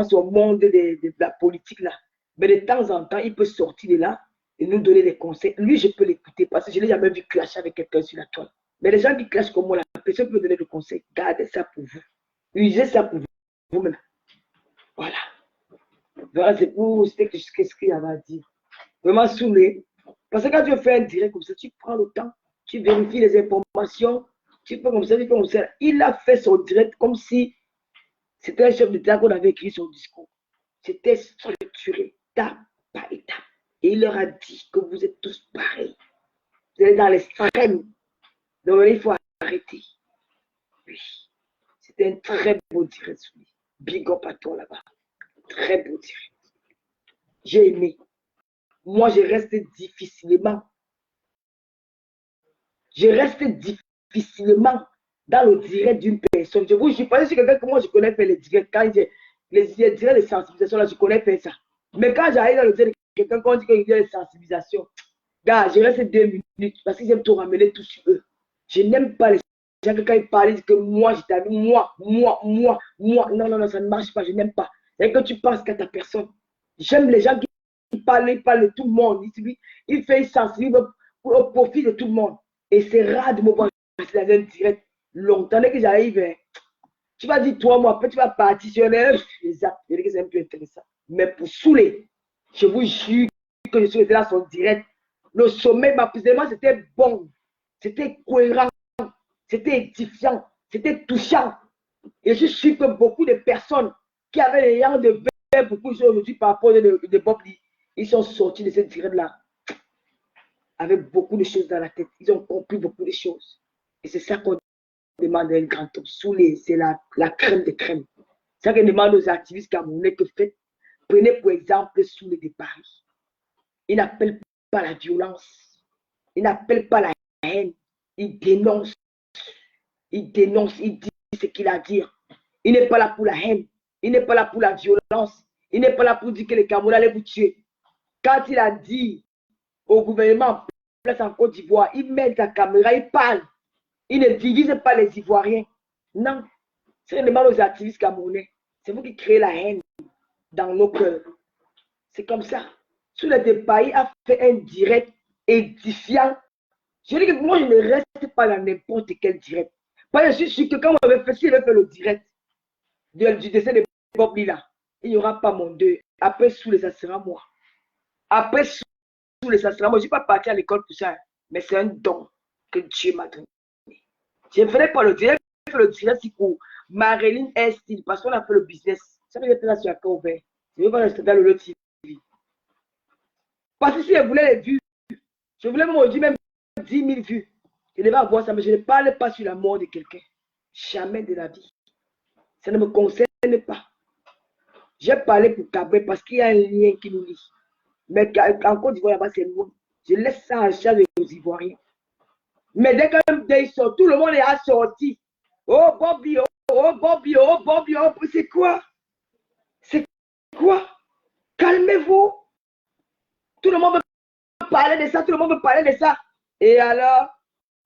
son monde de la politique là. Mais de temps en temps, il peut sortir de là et nous donner des conseils. Lui, je peux l'écouter parce que je n'ai jamais vu clasher avec quelqu'un sur la toile. Mais les gens qui clashent comme moi, la personne peut donner des conseils. Gardez ça pour vous. Usez ça pour vous-même. Voilà. Voilà, c'est pour ce qu'il y avait à dire. Vraiment saoulé. Parce que quand tu fais un direct comme ça, tu prends le temps, tu vérifies les informations, tu fais comme ça, tu fais comme ça. Il a fait son direct comme si c'était un chef d'État qu'on avait écrit son discours. C'était structuré, étape par étape. Et il leur a dit que vous êtes tous pareils. Vous êtes dans l'extrême. Donc il faut arrêter. Oui. C'était un très beau direct. Big up à toi là-bas. Très beau direct. J'ai aimé. Moi, je reste difficilement. Je reste difficilement dans le direct d'une personne. Je vous pas si quelqu'un que moi je connais faire les directs. Quand les directs de sensibilisation, là, je connais faire ça. Mais quand j'arrive dans le direct de quelqu'un, quand on dit qu'il y a des sensibilisations, gars, je reste 2 minutes parce qu'ils aiment tout ramener tout sur eux. Je n'aime pas les gens que quand ils parlent, ils disent que moi, je t'avais, moi. Non, ça ne marche pas, je n'aime pas. C'est que tu penses qu'à ta personne. J'aime les gens qui parlent de tout le monde. Il fait sensible au profit de tout le monde. Et c'est rare de me voir dans un direct longtemps. Dès que j'arrive, tu vas dire toi, moi, après tu vas partitionner. C'est un peu intéressant. Mais pour saouler, je vous jure que je suis resté dans son direct. Le sommet, moi, c'était bon. C'était cohérent. C'était édifiant. C'était touchant. Et je suis sûr que beaucoup de personnes qui avaient les gens de verre, beaucoup aujourd'hui par rapport de Bob Lee, ils sont sortis de cette direct-là avec beaucoup de choses dans la tête. Ils ont compris beaucoup de choses. Et c'est ça qu'on demande à un grand homme. Soulé, c'est la crème de crème. C'est ça qu'on demande aux activistes camerounais que faites. Prenez pour exemple Soulé de Paris. Il n'appelle pas la violence. Il n'appelle pas la haine. Il dénonce. Il dénonce. Il dit ce qu'il a à dire. Il n'est pas là pour la haine. Il n'est pas là pour la violence. Il n'est pas là pour dire que les Camerounais allaient vous tuer. Quand il a dit au gouvernement en place en Côte d'Ivoire, il met la caméra, il parle. Il ne divise pas les Ivoiriens. Non. C'est une demande aux activistes camerounais. C'est vous qui créez la haine dans nos cœurs. C'est comme ça. Sous le Pays a fait un direct édifiant. Je dis que moi, je ne reste pas dans n'importe quel direct. Parce que je suis sûr que quand on avait fait, s'il avait fait le direct du décès de Bob Lila, il n'y aura pas mon deuil. Après, Soule, ça sera moi. Après, Soule, ça sera moi. Je ne suis pas parti à l'école pour ça, mais c'est un don que Dieu m'a donné. Je ne ferai pas le direct, je fais le direct pour Marilyn Estille, parce qu'on a fait le business. Ça veut dire que là, sur la ouvert. Je ne veux pas rester dans le TV. Parce que si je voulais les vues, je voulais aujourd'hui même 10 000 vues. Je devais avoir ça, mais je ne parle pas sur la mort de quelqu'un. Jamais de la vie. Ça ne me concerne pas. J'ai parlé pour Cabré parce qu'il y a un lien qui nous lie. Mais en Côte d'Ivoire, là-bas, c'est loin. Je laisse ça en charge aux Ivoiriens. Mais dès qu'un day sort, tout le monde est assorti. Oh Bobby, oh Bobby, oh Bobby, oh, c'est quoi? C'est quoi? Calmez-vous. Tout le monde veut parler de ça, tout le monde veut parler de ça. Et alors,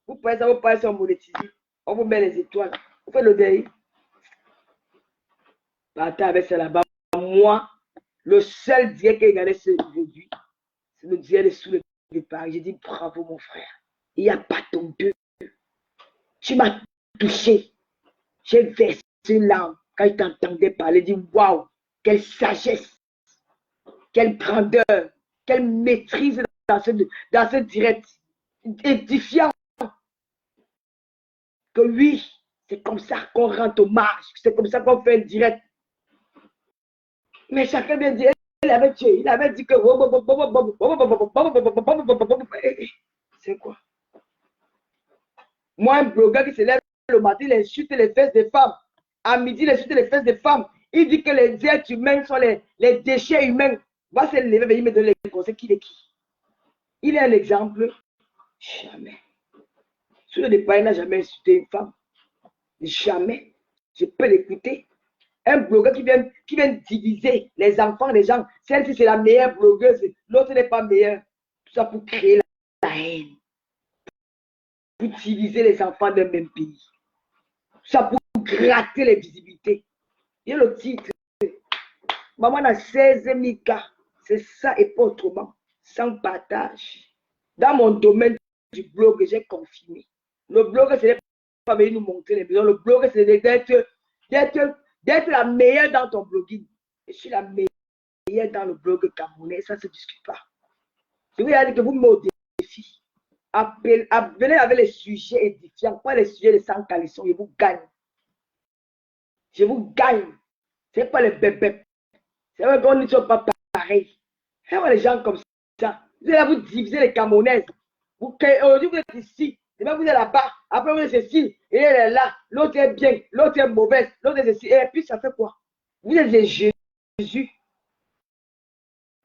vous parlez ça, vous parlez ça, on monétise. On vous met les étoiles. Vous faites le deuil. Partez avec ça là-bas. Moi, le seul direct que j'ai gagné aujourd'hui, c'est le direct de Soule de Paris. J'ai dit bravo mon frère. Il n'y a pas ton deux. Tu m'as touché. J'ai versé une larme quand je t'entendais parler. J'ai dit waouh, quelle sagesse, quelle grandeur, quelle maîtrise dans ce direct. Édifiant. Que oui, c'est comme ça qu'on rend hommage. C'est comme ça qu'on fait un direct. Mais chacun vient dire, il avait tué, il avait dit que... C'est quoi? Moi, un blogueur qui se lève le matin, il insulte les fesses des femmes. À midi, il insulte les fesses des femmes. Il dit que les êtres humains sont les déchets humains. Va se lever et il me donne les conseils. Qui est qui? Il est un exemple. Jamais. Sous le départ, il n'a jamais insulté une femme. Jamais. Je peux l'écouter. Un blogueur qui vient diviser les enfants des gens. Celle-ci, c'est la meilleure blogueuse. L'autre n'est pas meilleure. Tout ça pour créer la haine. Pour diviser les enfants d'un même pays. Tout ça pour gratter les visibilités. Il y a le titre. Maman a 16 000 cas. C'est ça et pas autrement. Sans partage. Dans mon domaine du blog, j'ai confirmé. Le blog, ce n'est pas venir nous montrer les besoins. Le blog, c'est d'être la meilleure dans ton blogging. Je suis la meilleure dans le blog camerounais. Ça ne se discute pas. Je vous dire que vous me mettez au défi. Venez avec les sujets édifiants. Pas les sujets de sans calisson. Je vous gagne. Je vous gagne. Ce n'est pas les bébés. C'est vrai qu'on ne sont pas pareils. C'est vrai les gens comme ça. Vous allez vous diviser les Camerounaises. Aujourd'hui, vous êtes ici. Demain, vous êtes là-bas. Après, vous êtes ceci. Et elle est là. L'autre est bien. L'autre est mauvaise. L'autre est ceci. Et puis, ça fait quoi? Vous êtes des Jésus.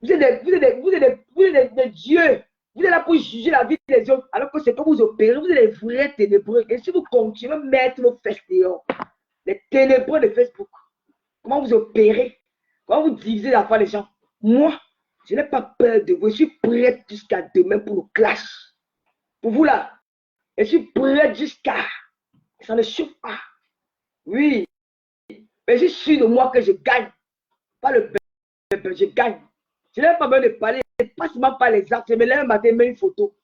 Vous êtes des dieux. Vous êtes là pour juger la vie des autres. Alors que c'est pas vous opérer. Vous êtes des vrais ténébreux. Et si vous continuez à mettre vos fesses dehors, les ténébreux de Facebook, comment vous opérez? Comment vous divisez la foi des gens? Moi, je n'ai pas peur de vous. Je suis prête jusqu'à demain pour le clash. Pour vous là, je suis prête jusqu'à... Ça ne chauffe pas. Oui. Mais je suis sûr de moi que je gagne. Pas le peuple, je gagne. Je n'ai pas besoin de parler. Pas seulement par les actes. Je me lève un matin et mets une photo.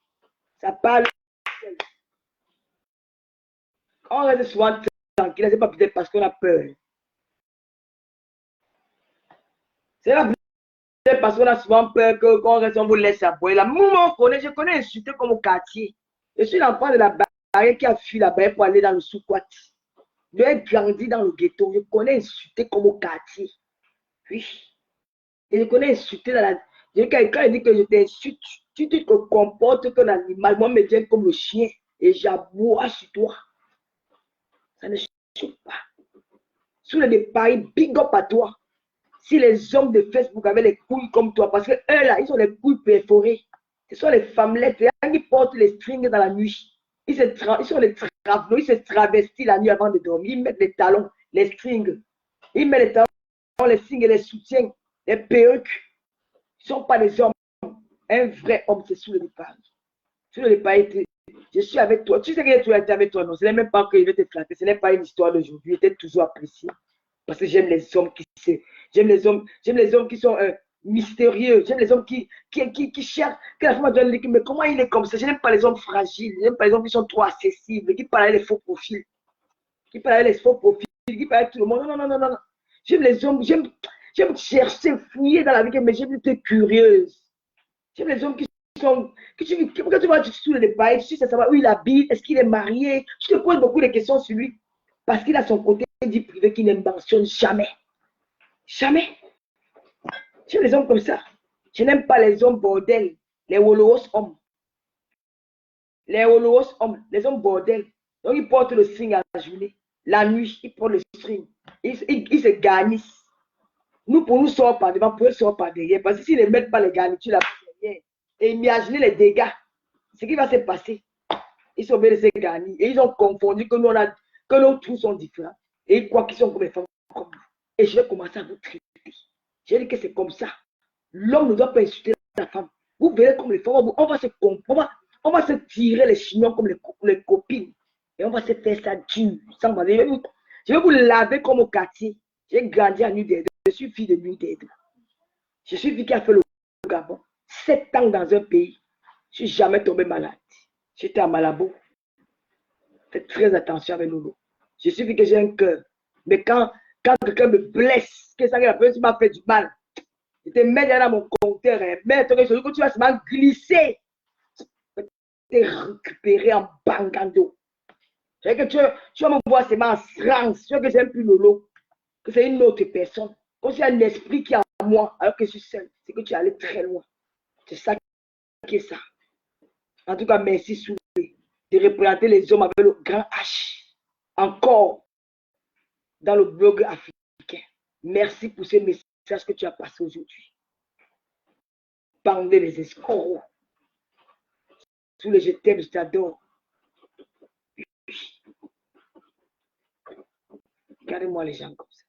Ça parle. On reste souvent tranquille. C'est pas peut-être parce qu'on a peur. C'est là parce qu'on a souvent peur qu'on reste, on vous laisse aboyer. La moment je connais insulté comme au quartier. Je suis l'enfant de la barrière qui a fui la barrière pour aller dans le sous-quat. J'ai grandi dans le ghetto. Je connais insulté comme au quartier. Oui. Et je connais insulté dans la... Quand il dit que je t'insulte, tu te comportes comme un animal. Moi, je me tiens comme le chien. Et j'aboie sur toi. Ça ne chauffe pas. Sous le départ, big up à toi. Si les hommes de Facebook avaient les couilles comme toi, parce que eux là, ils ont les couilles perforées. Ce sont les femmelettes qui portent les strings dans la nuit. Ils sont les travelots, ils se travestissent la nuit avant de dormir. Ils mettent les talons, les strings. Ils mettent les talons, les strings et les soutiens, les perruques. Ils ne sont pas des hommes. Un vrai homme, c'est sous le départ. Sous le départ, je suis avec toi. Tu sais que tu as été avec toi, non? Ce n'est même pas que je vais te flatter. Ce n'est pas une histoire d'aujourd'hui. J'étais toujours apprécié. Parce que j'aime les hommes j'aime les hommes qui sont mystérieux. J'aime les hommes qui cherchent, que la femme doit dire, mais comment il est comme ça? Je n'aime pas les hommes fragiles. Je n'aime pas les hommes qui sont trop accessibles, qui parlent avec les faux profils. Qui parlent avec les faux profils, qui parlent avec tout le monde. Non, non, non, non, non. J'aime les hommes, j'aime chercher, fouiller dans la vie, mais j'aime être curieuse. J'aime les hommes qui sont, quand tu vois sous le débat, tu sais savoir où il habite, est-ce qu'il est marié. Je te pose beaucoup de questions sur lui. Parce qu'il a son côté dit privé qui ne mentionne jamais. Jamais. J'aime les hommes comme ça. Je n'aime pas les hommes bordel, les Wolowos hommes. Les Wolowos hommes, les hommes bordel. Donc ils portent le string à la journée. La nuit, ils portent le string. Ils se garnissent. Nous, pour nous, sort par devant, pour eux, sort par derrière. Parce que s'ils ne mettent pas les garnitures là derrière, et imaginez les dégâts, ce qui va se passer. Ils sont bien de se garnir. Et ils ont confondu que nos trous sont différents. Et ils croient qu'ils sont comme les femmes comme nous. Et je vais commencer à vous traiter. Je dis que c'est comme ça. L'homme ne doit pas insulter la femme. Vous verrez comme les femmes, on va se comprendre. On va se tirer les chignons comme les copines. Et on va se faire ça dur. Je vais vous laver comme au quartier. J'ai grandi à New-Delhi. Je suis fille de New-Delhi. Je suis fille qui a fait le Gabon. 7 ans dans un pays. Je ne suis jamais tombé malade. J'étais à Malabo. Faites très attention avec Lolo. Je suis fille que j'ai un cœur. Mais quand quelqu'un me blesse, que ça, la personne m'a fait du mal, je te mets dans mon compteur. Mais quand tu vas se glisser, te récupérer en bangando. C'est que tu vas me voir seulement en France. Tu vois que j'aime plus Lolo, que c'est une autre personne. Comme c'est un esprit qui est en moi, alors que je suis seul. C'est que tu es allé très loin. C'est ça qui est ça. En tout cas, merci Soulé de représenter les hommes avec le grand H. Encore dans le blog africain. Merci pour ce message que tu as passé aujourd'hui. Parlez les escrocs. Sous les je t'aime, je t'adore. Regardez-moi les gens comme ça.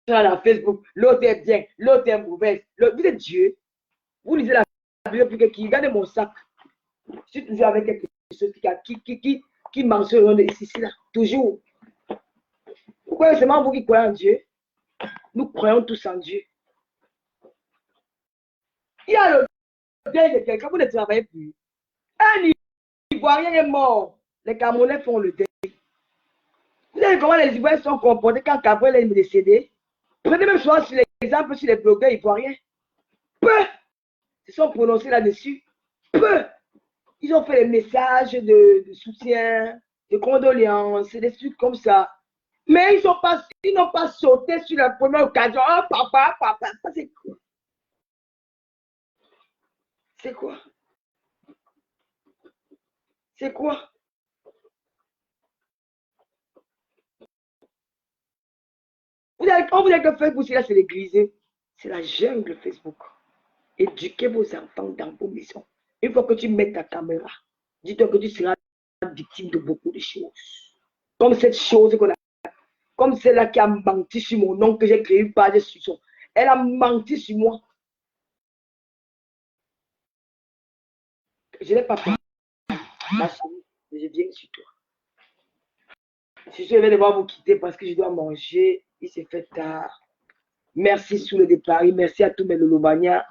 Sur la Facebook, l'autre est bien, l'autre est mauvaise. Vous êtes Dieu. Vous lisez la Bible pour que qui regardez mon sac. Je suis toujours avec quelque chose qui mentionne ici, là. Toujours. Pourquoi c'est seulement vous qui croyez en Dieu? Nous croyons tous en Dieu. Il y a le deuil de quelqu'un, vous ne travaillez plus. Un Ivoirien est mort. Les Camerounais font le deuil. Vous savez comment les Ivoiriens sont comportés quand Gabriel est décédé? Prenez même souvent sur l'exemple sur les blogueurs ivoiriens. Peu se sont prononcés là-dessus. Peu. Ils ont fait des messages de soutien, de condoléances, des trucs comme ça. Mais ils n'ont pas sauté sur la première occasion. Oh, papa, c'est quoi? C'est quoi? C'est quoi? On vous dit que Facebook, c'est l'église. C'est la jungle Facebook. Éduquez vos enfants dans vos maisons. Une fois que tu mets ta caméra, dis-toi que tu seras victime de beaucoup de choses. Comme cette chose qu'on a. Comme celle-là qui a menti sur mon nom, que j'ai créé une page sur son. Elle a menti sur moi. Je n'ai pas peur. Ma chérie, je viens sur toi. Je vais devoir vous quitter parce que je dois manger. Il s'est fait tard. Merci sous le départ. Merci à tous mes Lolobania.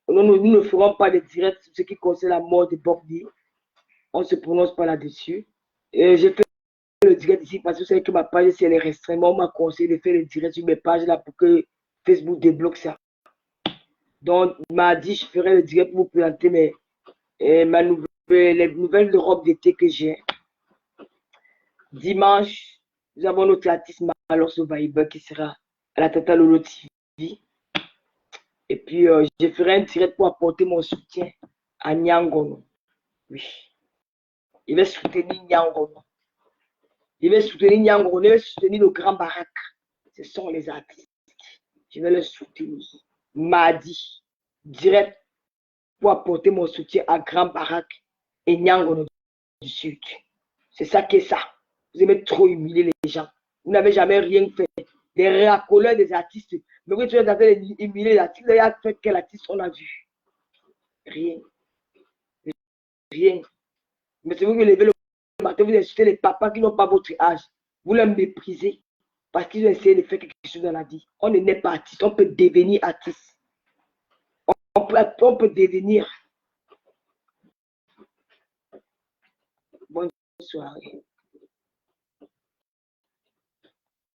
Nous ne ferons pas de direct sur ce qui concerne la mort de Bob D. On ne se prononce pas là-dessus. J'ai fait le direct ici parce que vous savez que ma page, si elle est restreinte, on m'a conseillé de faire le direct sur mes pages là pour que Facebook débloque ça. Donc, mardi, je ferai le direct pour vous présenter les nouvelles de robe d'été que j'ai. Dimanche, nous avons notre artiste Malos Viber qui sera à la Tata Lolo TV. Et puis, je ferai un direct pour apporter mon soutien à Nyangono. Oui. Il va soutenir Nyangono. Il va soutenir Nyangono. Il va soutenir le Grand Barack. Ce sont les artistes. Je vais le soutenir. Mardi, direct pour apporter mon soutien à Grand Barack et Nyangono du Sud. C'est ça qui est ça. Vous aimez trop humilier les gens. Vous n'avez jamais rien fait. Des racoleurs des artistes. Mais vous avez humilié les artistes. Il y a fait quel artiste on a vu? Rien. Rien. Mais c'est vous qui levez le matin, vous insultez les papas qui n'ont pas votre âge. Vous les méprisez parce qu'ils ont essayé de faire quelque chose dans la vie. On ne naît pas artiste, on peut devenir artiste. On peut devenir. Bonne soirée.